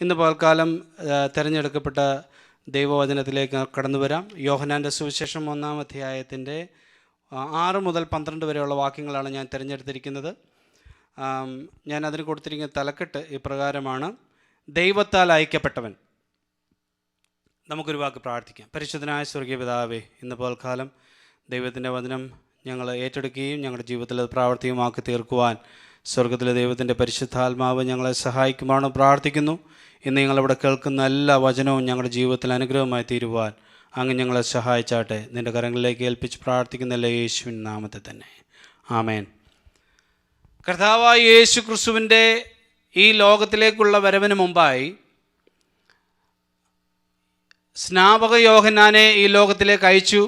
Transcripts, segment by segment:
ഇന്ന് പകൽക്കാലം തിരഞ്ഞെടുക്കപ്പെട്ട ദൈവവചനത്തിലേക്ക് കടന്നു വരാം. യോഹന്നാൻ്റെ സുവിശേഷം 1-ാം അധ്യായത്തിൻ്റെ 6 മുതൽ 12 വരെയുള്ള വാക്യങ്ങളാണ് ഞാൻ തിരഞ്ഞെടുത്തിരിക്കുന്നത്. ഞാൻ അതിന് കൊടുത്തിരിക്കുന്ന തലക്കെട്ട് ഇപ്രകാരമാണ്: ദൈവത്താൽ അയക്കപ്പെട്ടവൻ. നമുക്കൊരു വാക്ക് പ്രാർത്ഥിക്കാം. പരിശുദ്ധനായ സ്വർഗീയ പിതാവേ, ഇന്ന് പകൽക്കാലം ദൈവത്തിൻ്റെ വചനം ഞങ്ങൾ ഏറ്റെടുക്കുകയും ഞങ്ങളുടെ ജീവിതത്തിൽ അത് പ്രാവർത്തികമാക്കി തീർക്കുവാൻ സ്വർഗത്തിലെ ദൈവത്തിൻ്റെ പരിശുദ്ധാത്മാവ് ഞങ്ങളെ സഹായിക്കുവാണ് പ്രാർത്ഥിക്കുന്നു. ഇന്ന് ഞങ്ങളിവിടെ കേൾക്കുന്ന എല്ലാ വചനവും ഞങ്ങളുടെ ജീവിതത്തിൽ അനുഗ്രഹമായി തീരുവാൻ അങ്ങ് ഞങ്ങളെ സഹായിച്ചാട്ടെ. നിൻ്റെ കരങ്ങളിലേക്ക് ഏൽപ്പിച്ച് പ്രാർത്ഥിക്കുന്നില്ല യേശുവിൻ നാമത്തിൽ തന്നെ, ആമേൻ. കർത്താവായ യേശു ക്രിസ്തുവിൻ്റെ ഈ ലോകത്തിലേക്കുള്ള വരവിന് മുമ്പായി സ്നാപക യോഹന്നാനെ ഈ ലോകത്തിലേക്ക് അയച്ചു.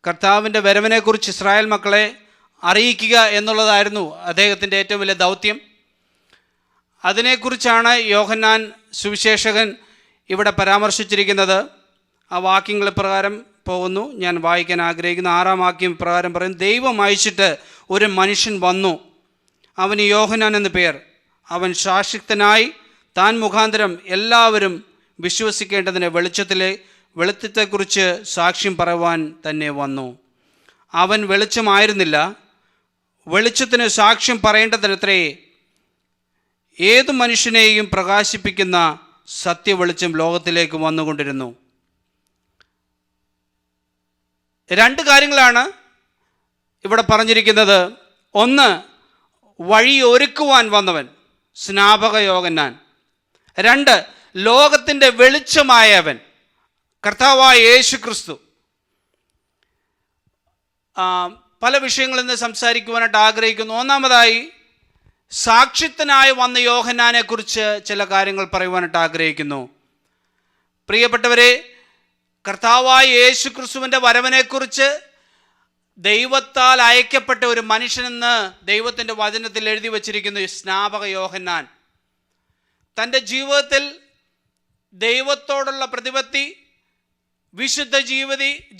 കർത്താവിൻ്റെ വരവിനെക്കുറിച്ച് ഇസ്രായേൽ മക്കളെ അറിയിക്കുക എന്നുള്ളതായിരുന്നു അദ്ദേഹത്തിൻ്റെ ഏറ്റവും വലിയ ദൗത്യം. അതിനെക്കുറിച്ചാണ് യോഹന്നാൻ സുവിശേഷകൻ ഇവിടെ പരാമർശിച്ചിരിക്കുന്നത്. ആ വാക്യങ്ങൾ പ്രകാരം പോകുന്നു. ഞാൻ വായിക്കാൻ ആഗ്രഹിക്കുന്ന 6-ാം വാക്യം പ്രകാരം പറയും: ദൈവം അയച്ചിട്ട് ഒരു മനുഷ്യൻ വന്നു, അവന് യോഹന്നാൻ എന്ന് പേർ. അവൻ ശാശ്വതനായി താൻ മുഖാന്തരം എല്ലാവരും വിശ്വസിക്കേണ്ടതിന് വെളിച്ചത്തെക്കുറിച്ച് സാക്ഷ്യം പറയുവാൻ തന്നെ വന്നു. അവൻ വെളിച്ചമായിരുന്നില്ല, വെളിച്ചത്തിന് സാക്ഷ്യം പറയേണ്ടതിനത്രേ. ഏതു മനുഷ്യനെയും പ്രകാശിപ്പിക്കുന്ന സത്യവെളിച്ചം ലോകത്തിലേക്ക് വന്നുകൊണ്ടിരുന്നു. 2 കാര്യങ്ങളാണ് ഇവിടെ പറഞ്ഞിരിക്കുന്നത്. ഒന്ന്, വഴി ഒരുക്കുവാൻ വന്നവൻ സ്നാപക യോഹന്നാൻ. 2, ലോകത്തിൻ്റെ വെളിച്ചമായവൻ കർത്താവായ യേശു ക്രിസ്തു. പല വിഷയങ്ങളിൽ നിന്ന് സംസാരിക്കുവാനായിട്ട് ആഗ്രഹിക്കുന്നു. ഒന്നാമതായി, സാക്ഷ്യത്തിനായി വന്ന യോഹന്നാനെ കുറിച്ച് ചില കാര്യങ്ങൾ പറയുവാനായിട്ട് ആഗ്രഹിക്കുന്നു. പ്രിയപ്പെട്ടവരെ, കർത്താവായ യേശു ക്രിസ്തുവിൻ്റെ വരവിനെക്കുറിച്ച് ദൈവത്താൽ അയക്കപ്പെട്ട ഒരു മനുഷ്യനെന്ന് ദൈവത്തിൻ്റെ വചനത്തിൽ എഴുതി വച്ചിരിക്കുന്നു സ്നാപക യോഹന്നാൻ. തൻ്റെ ജീവിതത്തിൽ ദൈവത്തോടുള്ള പ്രതിപത്തി, വിശുദ്ധ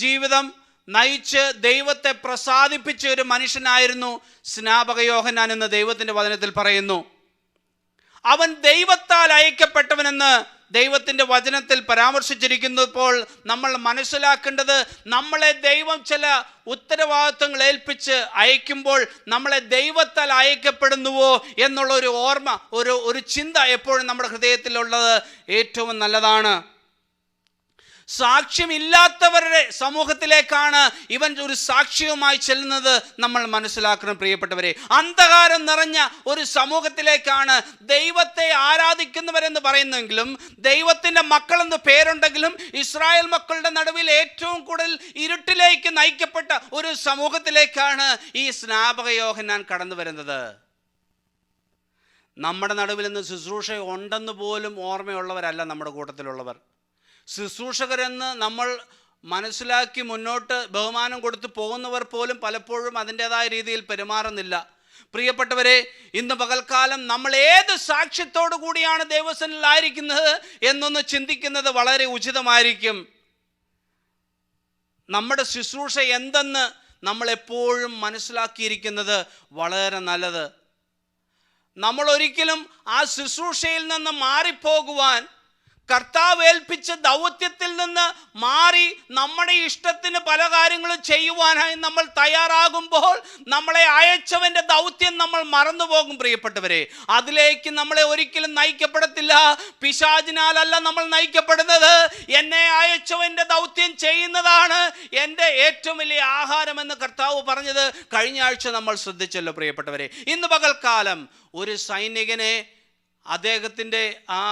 ജീവിതം നയിച്ച് ദൈവത്തെ പ്രസാദിപ്പിച്ച ഒരു മനുഷ്യനായിരുന്നു സ്നാപക യോഹന്നാൻ എന്ന് ദൈവത്തിൻ്റെ വചനത്തിൽ പറയുന്നു. അവൻ ദൈവത്താൽ അയക്കപ്പെട്ടവനെന്ന് ദൈവത്തിൻ്റെ വചനത്തിൽ പരാമർശിച്ചിരിക്കുന്നപ്പോൾ നമ്മൾ മനസ്സിലാക്കേണ്ടത്, നമ്മളെ ദൈവം ചില ഉത്തരവാദിത്വങ്ങൾ ഏൽപ്പിച്ച് അയക്കുമ്പോൾ നമ്മളെ ദൈവത്താൽ അയക്കപ്പെടുന്നുവോ എന്നുള്ള ഒരു ഓർമ്മ, ഒരു ചിന്ത എപ്പോഴും നമ്മുടെ ഹൃദയത്തിലുള്ളത് ഏറ്റവും നല്ലതാണ്. സാക്ഷ്യമില്ലാത്തവരുടെ സമൂഹത്തിലേക്കാണ് ഇവൻ ഒരു സാക്ഷ്യവുമായി ചെല്ലുന്നത് നമ്മൾ മനസ്സിലാക്കണം. പ്രിയപ്പെട്ടവരെ, അന്ധകാരം നിറഞ്ഞ ഒരു സമൂഹത്തിലേക്കാണ് ദൈവത്തെ ആരാധിക്കുന്നവരെന്ന് പറയുന്നെങ്കിലും, ദൈവത്തിൻ്റെ മക്കളെന്ന് പേരുണ്ടെങ്കിലും, ഇസ്രായേൽ മക്കളുടെ നടുവിൽ ഏറ്റവും കൂടുതൽ ഇരുട്ടിലേക്ക് നയിക്കപ്പെട്ട ഒരു സമൂഹത്തിലേക്കാണ് ഈ സ്നാപക യോഹന്നാൻ കടന്നു വരുന്നത്. നമ്മുടെ നടുവിൽ നിന്ന് ശുശ്രൂഷ ഉണ്ടെന്ന് പോലും ഓർമ്മയുള്ളവരല്ല നമ്മുടെ കൂട്ടത്തിലുള്ളവർ. ശുശ്രൂഷകരെന്ന് നമ്മൾ മനസ്സിലാക്കി മുന്നോട്ട് ബഹുമാനം കൊടുത്ത് പോകുന്നവർ പോലും പലപ്പോഴും അതിൻ്റെതായ രീതിയിൽ പെരുമാറുന്നില്ല. പ്രിയപ്പെട്ടവരെ, ഇന്ന് പകൽക്കാലം നമ്മൾ ഏത് സാക്ഷ്യത്തോടു കൂടിയാണ് ദൈവസന്നിധിയിലായിരിക്കുന്നത് എന്നൊന്ന് ചിന്തിക്കുന്നത് വളരെ ഉചിതമായിരിക്കും. നമ്മുടെ ശുശ്രൂഷ എന്തെന്ന് നമ്മൾ എപ്പോഴും മനസ്സിലാക്കിയിരിക്കുന്നത് വളരെ നല്ലത്. നമ്മൾ ഒരിക്കലും ആ ശുശ്രൂഷയിൽ നിന്ന് മാറിപ്പോകുവാൻ, കർത്താവ് ഏൽപ്പിച്ച ദൗത്യത്തിൽ നിന്ന് മാറി നമ്മുടെ ഇഷ്ടത്തിന് പല കാര്യങ്ങളും ചെയ്യുവാനായി നമ്മൾ തയ്യാറാകുമ്പോൾ നമ്മളെ അയച്ചവൻ്റെ ദൗത്യം നമ്മൾ മറന്നുപോകും. പ്രിയപ്പെട്ടവരെ, അതിലേക്ക് നമ്മളെ ഒരിക്കലും നയിക്കപ്പെടത്തില്ല. പിശാചിനാലല്ല നമ്മൾ നയിക്കപ്പെടുന്നത്. എന്നെ അയച്ചവൻ്റെ ദൗത്യം ചെയ്യുന്നതാണ് എൻ്റെ ഏറ്റവും വലിയ ആഹാരമെന്ന് കർത്താവ് പറഞ്ഞത് കഴിഞ്ഞ ആഴ്ച നമ്മൾ ശ്രദ്ധിച്ചല്ലോ. പ്രിയപ്പെട്ടവരെ, ഇന്ന് പകൽക്കാലം ഒരു സൈനികനെ അദ്ദേഹത്തിൻ്റെ ആ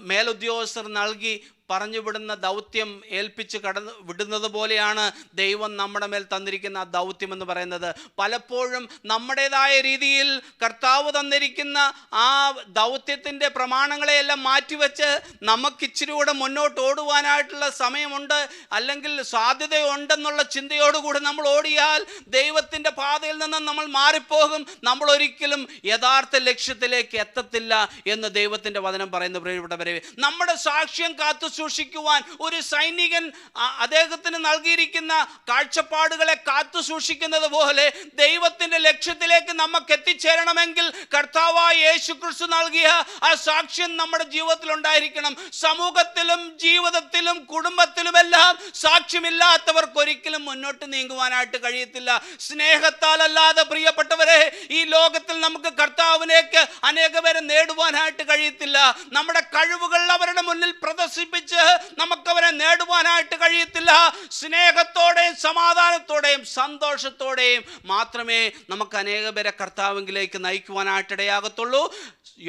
മേലുദ്യോഗസ്ഥർ നൽകി പറഞ്ഞു വിടുന്ന ദൗത്യം ഏൽപ്പിച്ച് വിടുന്നത് പോലെയാണ് ദൈവം നമ്മുടെ മേൽ തന്നിരിക്കുന്ന ആ ദൗത്യം എന്ന് പറയുന്നത്. പലപ്പോഴും നമ്മുടേതായ രീതിയിൽ കർത്താവ് തന്നിരിക്കുന്ന ആ ദൗത്യത്തിൻ്റെ പ്രമാണങ്ങളെയെല്ലാം മാറ്റിവെച്ച് നമുക്കിച്ചിരി കൂടെ മുന്നോട്ട് ഓടുവാനായിട്ടുള്ള സമയമുണ്ട്, അല്ലെങ്കിൽ സാധ്യതയുണ്ടെന്നുള്ള ചിന്തയോടുകൂടി നമ്മൾ ഓടിയാൽ ദൈവത്തിൻ്റെ പാതയിൽ നിന്ന് നമ്മൾ മാറിപ്പോകും. നമ്മൾ ഒരിക്കലും യഥാർത്ഥ ലക്ഷ്യത്തിലേക്ക് എത്തത്തില്ല എന്ന് ദൈവത്തിൻ്റെ വചനം പറയുന്നു. പ്രിയപ്പെട്ടവരെ, നമ്മുടെ സാക്ഷ്യം കാത്തു സൂക്ഷിക്കുവാൻ ഒരു സൈനികൻ അദ്ദേഹത്തിന് നൽകിയിരിക്കുന്ന കാഴ്ചപ്പാടുകളെ കാത്തു സൂക്ഷിക്കുന്നത് പോലെ ദൈവത്തിന്റെ ലക്ഷ്യത്തിലേക്ക് നമുക്ക് എത്തിച്ചേരണമെങ്കിൽ കർത്താവായ യേശു ക്രിസ്തു നൽകിയ ആ സാക്ഷ്യം നമ്മുടെ ജീവിതത്തിൽ ഉണ്ടായിരിക്കണം. സമൂഹത്തിലും ജീവിതത്തിലും കുടുംബത്തിലുമെല്ലാം സാക്ഷ്യമില്ലാത്തവർക്ക് ഒരിക്കലും മുന്നോട്ട് നീങ്ങുവാനായിട്ട് കഴിയത്തില്ല. സ്നേഹത്താൽ അല്ലാതെ പ്രിയപ്പെട്ടവരെ ഈ ലോകത്തിൽ നമുക്ക് കർത്താവിനേക്ക് അനേക പേരെ നേടുവാനായിട്ട് കഴിയത്തില്ല. നമ്മുടെ കഴിവുകൾ അവരുടെ മുന്നിൽ പ്രദർശിപ്പിച്ച് നമുക്കവരെ നേടുവാനായിട്ട് കഴിയത്തില്ല. സ്നേഹത്തോടെയും സമാധാനത്തോടെയും സന്തോഷത്തോടെയും മാത്രമേ നമുക്ക് അനേക പേരെ കർത്താവിലേക്ക് നയിക്കുവാനായിട്ടിടയാകത്തുള്ളൂ.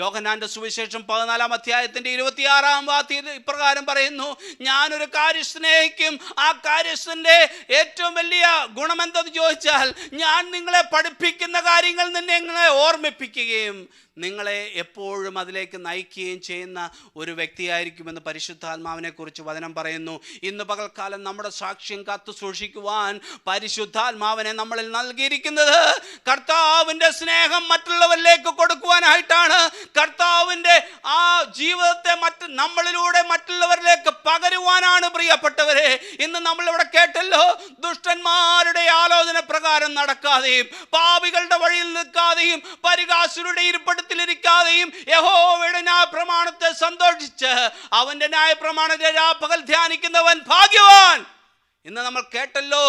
യോഹന്നാന്റെ സുവിശേഷം 14-ാം അധ്യായത്തിന്റെ 26-ാം വാക്യത്തിൽ ഇപ്രകാരം പറയുന്നു, ഞാനൊരു കാര്യം സ്നേഹിക്കും, ആ കാര്യത്തിന്റെ ഏറ്റവും വലിയ ഗുണമെന്തെന്ന് ചോദിച്ചാൽ ഞാൻ നിങ്ങളെ പഠിപ്പിക്കുന്ന കാര്യങ്ങൾ നിങ്ങളെ ഓർമ്മിപ്പിക്കുകയും നിങ്ങളെ എപ്പോഴും അതിലേക്ക് നയിക്കുകയും ചെയ്യുന്ന ഒരു വ്യക്തിയായിരിക്കുമെന്ന് പരിശുദ്ധാത്മാവിനെ കുറിച്ച് വചനം പറയുന്നു. ഇന്ന് പകൽക്കാലം നമ്മുടെ സാക്ഷ്യം കാത്തു സൂക്ഷിക്കുവാൻ പരിശുദ്ധാത്മാവിനെ നമ്മളിൽ നൽകിയിരിക്കുന്നത് കർത്താവിൻ്റെ സ്നേഹം മറ്റുള്ളവരിലേക്ക് കൊടുക്കുവാനായിട്ടാണ്. കർത്താവിൻ്റെ ആ ജീവിതത്തെ നമ്മളിലൂടെ മറ്റുള്ളവരിലേക്ക് പകരുവാനാണ്. പ്രിയപ്പെട്ടവരെ, ഇന്ന് നമ്മളിവിടെ കേട്ടല്ലോ, ദുഷ്ടന്മാരുടെ ആലോചന പ്രകാരം നടക്കാതെയും പാപികളുടെ വഴിയിൽ നിൽക്കാതെയും പരിഹാസ്യരുടെ ഇരിപ്പിടത്തിലിരിക്കാതെയും യഹോവയുടെ ന്യായപ്രമാണത്തെ സന്തോഷിച്ച് അവന്റെ ന്യായപ്രമാണത്തെ രാപ്പകൽ ധ്യാനിക്കുന്നവൻ ഭാഗ്യവാൻ. ഇന്ന് നമ്മൾ കേട്ടല്ലോ,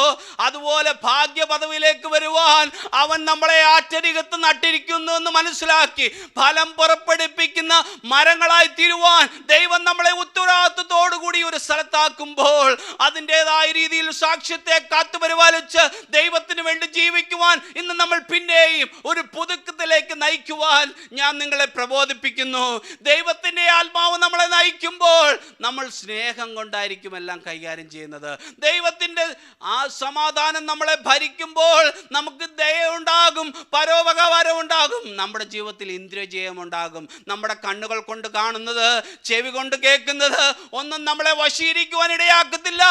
അതുപോലെ ഭാഗ്യപദവിയിലേക്ക് വരുവാൻ അവൻ നമ്മളെ ആറ്റരികത്ത് നട്ടിരിക്കുന്നു എന്ന് മനസ്സിലാക്കി ഫലം പുറപ്പെടുപ്പിക്കുന്ന മരങ്ങളായി തീരുവാൻ ദൈവം നമ്മളെ ഉത്തരവാദിത്വത്തോടുകൂടി ഒരു സ്ഥലത്താക്കുമ്പോൾ അതിൻ്റെതായ രീതിയിൽ സാക്ഷ്യത്തെ കാത്തുപരിപാലിച്ച് ദൈവത്തിന് വേണ്ടി ജീവിക്കുവാൻ ഇന്ന് നമ്മൾ പിന്നെയും ഒരു പുതുക്കത്തിലേക്ക് നയിക്കുവാൻ ഞാൻ നിങ്ങളെ പ്രബോധിപ്പിക്കുന്നു. ദൈവത്തിൻ്റെ ആത്മാവ് നമ്മളെ നയിക്കുമ്പോൾ നമ്മൾ സ്നേഹം കൊണ്ടായിരിക്കും എല്ലാം കൈകാര്യം ചെയ്യുന്നത്. ദൈവത്തിൻ്റെ ആ സമാധാനം നമ്മളെ ഭരിക്കുമ്പോൾ നമുക്ക് ദയയുണ്ടാകും, പരോപകാരം ഉണ്ടാകും, നമ്മുടെ ജീവിതത്തിൽ ഇന്ദ്രിയജയം ഉണ്ടാകും. നമ്മുടെ കണ്ണുകൾ കൊണ്ട് കാണുന്നത്, ചെവി കൊണ്ട് കേൾക്കുന്നത് ഒന്നും നമ്മളെ വശീകരിക്കുവാൻ ഇടയാക്കത്തില്ല.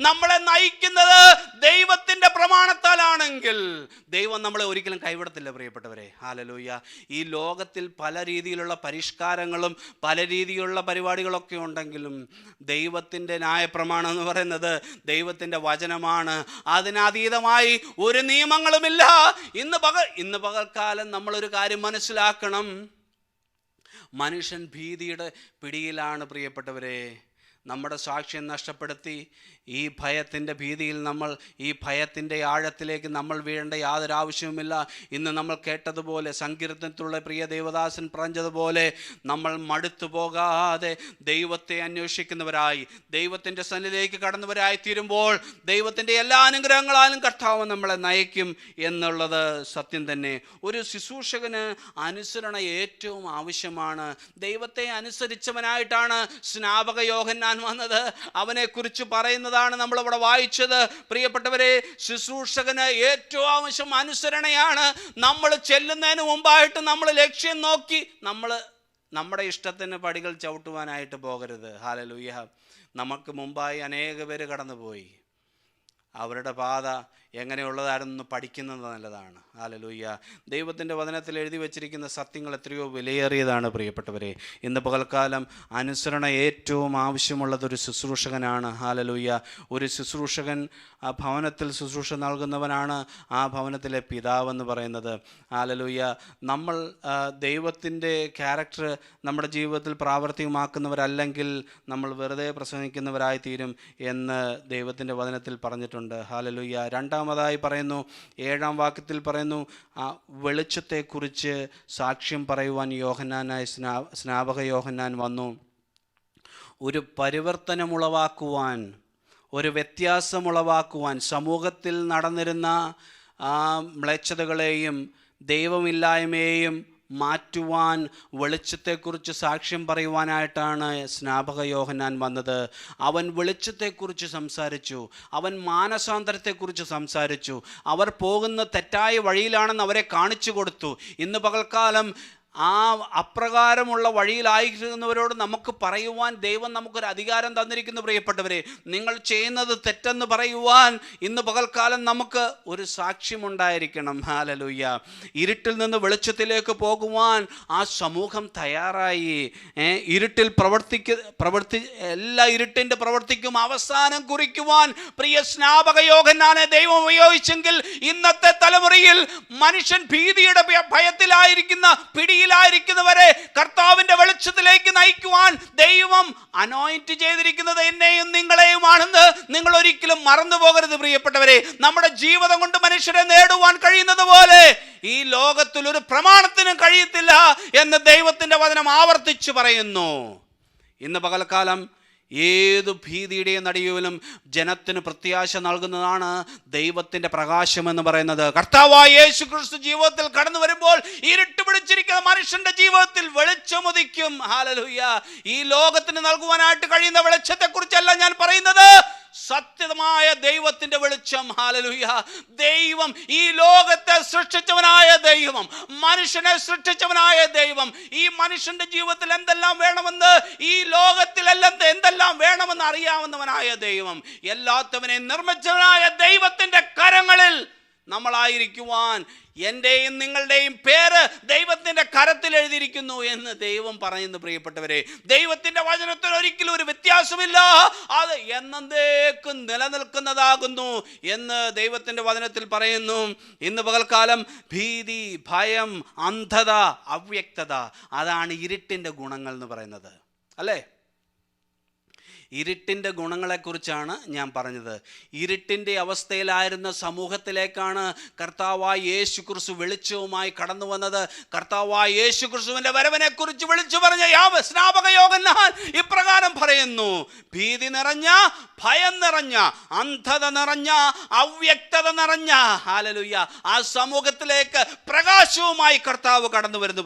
നമ്മളെ നയിക്കുന്നത് ദൈവത്തിൻ്റെ പ്രമാണത്താലാണെങ്കിൽ ദൈവം നമ്മളെ ഒരിക്കലും കൈവിടത്തില്ല. പ്രിയപ്പെട്ടവരെ, ഹല്ലേലൂയ. ഈ ലോകത്തിൽ പല രീതിയിലുള്ള പരിഷ്കാരങ്ങളും പല രീതിയിലുള്ള പരിപാടികളൊക്കെ ഉണ്ടെങ്കിലും ദൈവത്തിൻ്റെ ന്യായപ്രമാണം എന്ന് പറയുന്നത് ദൈവത്തിൻ്റെ വചനമാണ്. അതിനതീതമായി ഒരു നിയമങ്ങളുമില്ല. ഇന്ന് പകൽക്കാലം നമ്മളൊരു കാര്യം മനസ്സിലാക്കണം, മനുഷ്യൻ ഭീതിയുടെ പിടിയിലാണ്. പ്രിയപ്പെട്ടവരെ, നമ്മുടെ സാക്ഷ്യം നഷ്ടപ്പെടുത്തി ഈ ഭയത്തിൻ്റെ ഭീതിയിൽ ഈ ഭയത്തിൻ്റെ ആഴത്തിലേക്ക് നമ്മൾ വീഴേണ്ട യാതൊരു ആവശ്യവുമില്ല. ഇന്ന് നമ്മൾ കേട്ടതുപോലെ സങ്കീർത്തനത്തിലുള്ള പ്രിയ ദേവദാസൻ പറഞ്ഞതുപോലെ നമ്മൾ മടുത്തു പോകാതെ ദൈവത്തെ അന്വേഷിക്കുന്നവരായി ദൈവത്തിൻ്റെ സന്നിധിയിലേക്ക് കടന്നവരായി തീരുമ്പോൾ ദൈവത്തിൻ്റെ എല്ലാ അനുഗ്രഹങ്ങളാലും കർത്താവ് നമ്മളെ നയിക്കും എന്നുള്ളത് സത്യം തന്നെ. ഒരു ശുശ്രൂഷകന് അനുസരണ ഏറ്റവും ആവശ്യമാണ്. ദൈവത്തെ അനുസരിച്ചവനായിട്ടാണ് സ്നാപക യോഹന്നാൻ വന്നത്. അവനെക്കുറിച്ച് പറയുന്നതാണ് നമ്മളിവിടെ വായിച്ചത്. പ്രിയപ്പെട്ടവരെ, ശുശ്രൂഷകന് ഏറ്റവും ആവശ്യം അനുസരണയാണ്. നമ്മൾ ചെല്ലുന്നതിന് മുമ്പായിട്ട് നമ്മൾ ലക്ഷ്യം നോക്കി നമ്മുടെ ഇഷ്ടത്തിന് പടികൾ ചവിട്ടുവാനായിട്ട് പോകരുത്. ഹല്ലേലൂയ. നമുക്ക് മുമ്പായി അനേക പേര് കടന്നുപോയി. അവരുടെ പാത എങ്ങനെയുള്ളതാണെന്ന് പഠിക്കുന്നത് നല്ലതാണ്. ഹല്ലേലൂയ. ദൈവത്തിൻ്റെ വചനത്തിൽ എഴുതി വച്ചിരിക്കുന്ന സത്യങ്ങൾ എത്രയോ വിലയേറിയതാണ്. പ്രിയപ്പെട്ടവരെ, ഇന്ന് പകൽക്കാലം അനുസരണ ഏറ്റവും ആവശ്യമുള്ളതൊരു ശുശ്രൂഷകനാണ്. ഹല്ലേലൂയ. ഒരു ശുശ്രൂഷകൻ ആ ഭവനത്തിൽ ശുശ്രൂഷ നൽകുന്നവനാണ് ആ ഭവനത്തിലെ പിതാവെന്ന് പറയുന്നത്. ഹല്ലേലൂയ. നമ്മൾ ദൈവത്തിൻ്റെ ക്യാരക്ടർ നമ്മുടെ ജീവിതത്തിൽ പ്രാവർത്തികമാക്കുന്നവരല്ലെങ്കിൽ നമ്മൾ വെറുതെ പ്രസംഗിക്കുന്നവരായി തീരും എന്ന് ദൈവത്തിൻ്റെ വചനത്തിൽ പറഞ്ഞിട്ടുണ്ട്. ഹല്ലേലൂയ. രണ്ടാമതായി പറയുന്നു, 7-ാം വാക്യത്തിൽ പറയുന്നു, ആ വെളിച്ചത്തെക്കുറിച്ച് സാക്ഷ്യം പറയുവാൻ സ്നാപക യോഹന്നാൻ വന്നു. ഒരു പരിവർത്തനമുളവാക്കുവാൻ, ഒരു വ്യത്യാസമുളവാക്കുവാൻ, സമൂഹത്തിൽ നടന്നിരുന്ന ആ മ്ലേച്ഛതകളെയും ദൈവമില്ലായ്മയെയും മാറ്റുവാൻ, വെളിച്ചത്തെക്കുറിച്ച് സാക്ഷ്യം പറയുവാനായിട്ടാണ് സ്നാപക യോഹന്നാൻ വന്നത്. അവൻ വെളിച്ചത്തെക്കുറിച്ച് സംസാരിച്ചു, അവൻ മാനസാന്തരത്തെക്കുറിച്ച് സംസാരിച്ചു, അവർ പോകുന്ന തെറ്റായ വഴിയിലാണെന്ന് അവരെ കാണിച്ചു കൊടുത്തു. ഇന്ന് പകൽക്കാലം ആ അപ്രകാരമുള്ള വഴിയിലായിരിക്കുന്നവരോട് നമുക്ക് പറയുവാൻ ദൈവം നമുക്കൊരു അധികാരം തന്നിരിക്കുന്നു പ്രിയപ്പെട്ടവരെ. നിങ്ങൾ ചെയ്യുന്നത് തെറ്റെന്ന് പറയുവാൻ ഇന്ന് പകൽക്കാലം നമുക്ക് ഒരു സാക്ഷ്യമുണ്ടായിരിക്കണം. ഹല്ലേലൂയ. ഇരുട്ടിൽ നിന്ന് വെളിച്ചത്തിലേക്ക് പോകുവാൻ ആ സമൂഹം തയ്യാറായി. ഇരുട്ടിൽ എല്ലാ ഇരുട്ടിൻ്റെ പ്രവൃത്തിക്കും അവസാനം കുറിക്കുവാൻ പ്രിയ സ്നാപക യോഹന്നാനെ ദൈവം ഉപയോഗിച്ചെങ്കിൽ ഇന്നത്തെ തലമുറയിൽ മനുഷ്യൻ ഭീതിയുടെ ഭയത്തിലായിരിക്കുന്ന പിടിയിലായിരിക്കുന്നവരെ കർത്താവിന്റെ വെളിച്ചത്തിലേക്ക് നയിക്കുവാൻ ദൈവം അനോയിന്റ് ചെയ്തിരിക്കുന്നത് എന്നെയും നിങ്ങളെയുമാണെന്ന് നിങ്ങൾ ഒരിക്കലും മറന്നു പോകരുത് പ്രിയപ്പെട്ടവരെ. നമ്മുടെ ജീവിതം കൊണ്ട് മനുഷ്യരെ നേടുവാൻ കഴിയുന്നത് പോലെ ഈ ലോകത്തിൽ ഒരു പ്രമാണത്തിനും കഴിയത്തില്ല എന്ന് ദൈവത്തിന്റെ വചനം ആവർത്തിച്ചു പറയുന്നു. ഇന്ന് പകൽക്കാലം ഏതു ഭീതിയുടെയും നടുവിലും ജനത്തിന് പ്രത്യാശ നൽകുന്നതാണ് ദൈവത്തിൻ്റെ പ്രകാശമെന്ന് പറയുന്നത്. കർത്താവായ യേശു ക്രിസ്തു ജീവിതത്തിൽ കടന്നു വരുമ്പോൾ ഇരുട്ട് പിടിച്ചിരിക്കുന്ന മനുഷ്യന്റെ ജീവിതത്തിൽ വെളിച്ചമുദിക്കും. ഹല്ലേലൂയ. ഈ ലോകത്തിന് നൽകുവാനായിട്ട് കഴിയുന്ന വെളിച്ചത്തെക്കുറിച്ചല്ല ഞാൻ പറയുന്നത്, സത്യമായ ദൈവത്തിന്റെ വെളിച്ചം. ഹല്ലേലൂയ. ദൈവം, ഈ ലോകത്തെ സൃഷ്ടിച്ചവനായ ദൈവം, മനുഷ്യനെ സൃഷ്ടിച്ചവനായ ദൈവം, ഈ മനുഷ്യന്റെ ജീവിതത്തിൽ എന്തെല്ലാം വേണമെന്ന്, ഈ ലോകത്തിൽ എന്തെല്ലാം വേണമെന്ന് അറിയാവുന്നവനായ ദൈവം, എല്ലാത്തവനെയും നിർമ്മിച്ചവനായ ദൈവത്തിന്റെ കരങ്ങളിൽ നമ്മളായിരിക്കുവാൻ എൻ്റെയും നിങ്ങളുടെയും പേര് ദൈവത്തിൻ്റെ കരത്തിൽ എഴുതിയിരിക്കുന്നു എന്ന് ദൈവം പറയുന്നു. പ്രിയപ്പെട്ടവരെ, ദൈവത്തിൻ്റെ വചനത്തിൽ ഒരിക്കലും ഒരു വ്യത്യാസമില്ല, അത് എന്നേക്കും നിലനിൽക്കുന്നതാകുന്നു എന്ന് ദൈവത്തിൻ്റെ വചനത്തിൽ പറയുന്നു. ഇന്ന് പകൽക്കാലം ഭീതി, ഭയം, അന്ധത, അവ്യക്തത, അതാണ് ഇരുട്ടിൻ്റെ ഗുണങ്ങൾ എന്ന് പറയുന്നത്, അല്ലേ? ഇരുട്ടിൻ്റെ ഗുണങ്ങളെക്കുറിച്ചാണ് ഞാൻ പറഞ്ഞത്. ഇരുട്ടിൻ്റെ അവസ്ഥയിലായിരുന്ന സമൂഹത്തിലേക്കാണ് കർത്താവായ യേശു ക്രിസ്തു വെളിച്ചവുമായി കടന്നു വന്നത്. കർത്താവായ യേശു ക്രിസ്തുവിൻ്റെ വരവിനെക്കുറിച്ച് വിളിച്ചു പറഞ്ഞ സ്നാപക യോഹന്നാൻ ഇപ്രകാരം പറയുന്നു: ഭീതി നിറഞ്ഞ, ഭയം നിറഞ്ഞ, അന്ധത നിറഞ്ഞ, അവ്യക്തത നിറഞ്ഞ, ഹല്ലേലൂയ, ആ സമൂഹത്തിലേക്ക് പ്രകാശവുമായി കർത്താവ് കടന്നു വരുന്നു.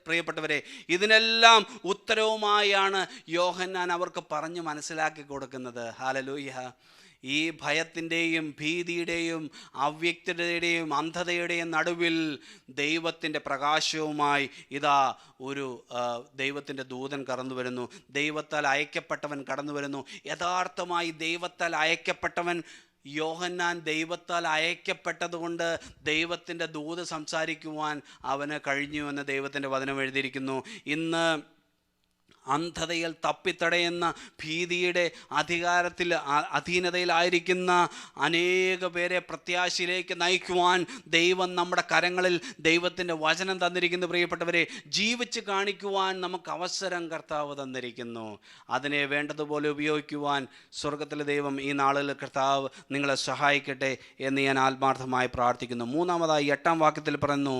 പ്രിയപ്പെട്ടവരെ, ഇതിനെല്ലാം ഉത്തരവുമായാണ് യോഹന്നാൻ അവർക്ക് പറഞ്ഞു മനസ്സിലാക്കി കൊടുക്കുന്നത്. ഹല്ലേലൂയ. ഈ ഭയത്തിൻ്റെയും ഭീതിയുടെയും അവ്യക്തതയുടെയും അന്ധതയുടെയും നടുവിൽ ദൈവത്തിൻ്റെ പ്രകാശവുമായി ഇതാ ഒരു ദൈവത്തിൻ്റെ ദൂതൻ കടന്നു വരുന്നു. ദൈവത്താൽ അയക്കപ്പെട്ടവൻ കടന്നു വരുന്നു. യഥാർത്ഥമായി ദൈവത്താൽ അയക്കപ്പെട്ടവൻ യോഹന്നാൻ ദൈവത്താൽ അയക്കപ്പെട്ടതുകൊണ്ട് ദൈവത്തിൻ്റെ ദൂത് സംസാരിക്കുവാൻ അവന് കഴിഞ്ഞുവെന്ന് ദൈവത്തിൻ്റെ വചനം എഴുതിയിരിക്കുന്നു. ഇന്ന് അന്ധതയിൽ തപ്പിത്തടയുന്ന, ഭീതിയുടെ അധീനതയിലായിരിക്കുന്ന അനേക പേരെ പ്രത്യാശയിലേക്ക് നയിക്കുവാൻ ദൈവം നമ്മുടെ കരങ്ങളിൽ ദൈവത്തിൻ്റെ വചനം തന്നിരിക്കുന്നു. പ്രിയപ്പെട്ടവരെ, ജീവിച്ച് കാണിക്കുവാൻ നമുക്ക് അവസരം കർത്താവ് തന്നിരിക്കുന്നു. അതിനെ വേണ്ടതുപോലെ ഉപയോഗിക്കുവാൻ സ്വർഗത്തിലെ ദൈവം ഈ നാളിൽ കർത്താവ് നിങ്ങളെ സഹായിക്കട്ടെ എന്ന് ഞാൻ ആത്മാർത്ഥമായി പ്രാർത്ഥിക്കുന്നു. മൂന്നാമതായി 8-ാം വാക്യത്തിൽ പറയുന്നു,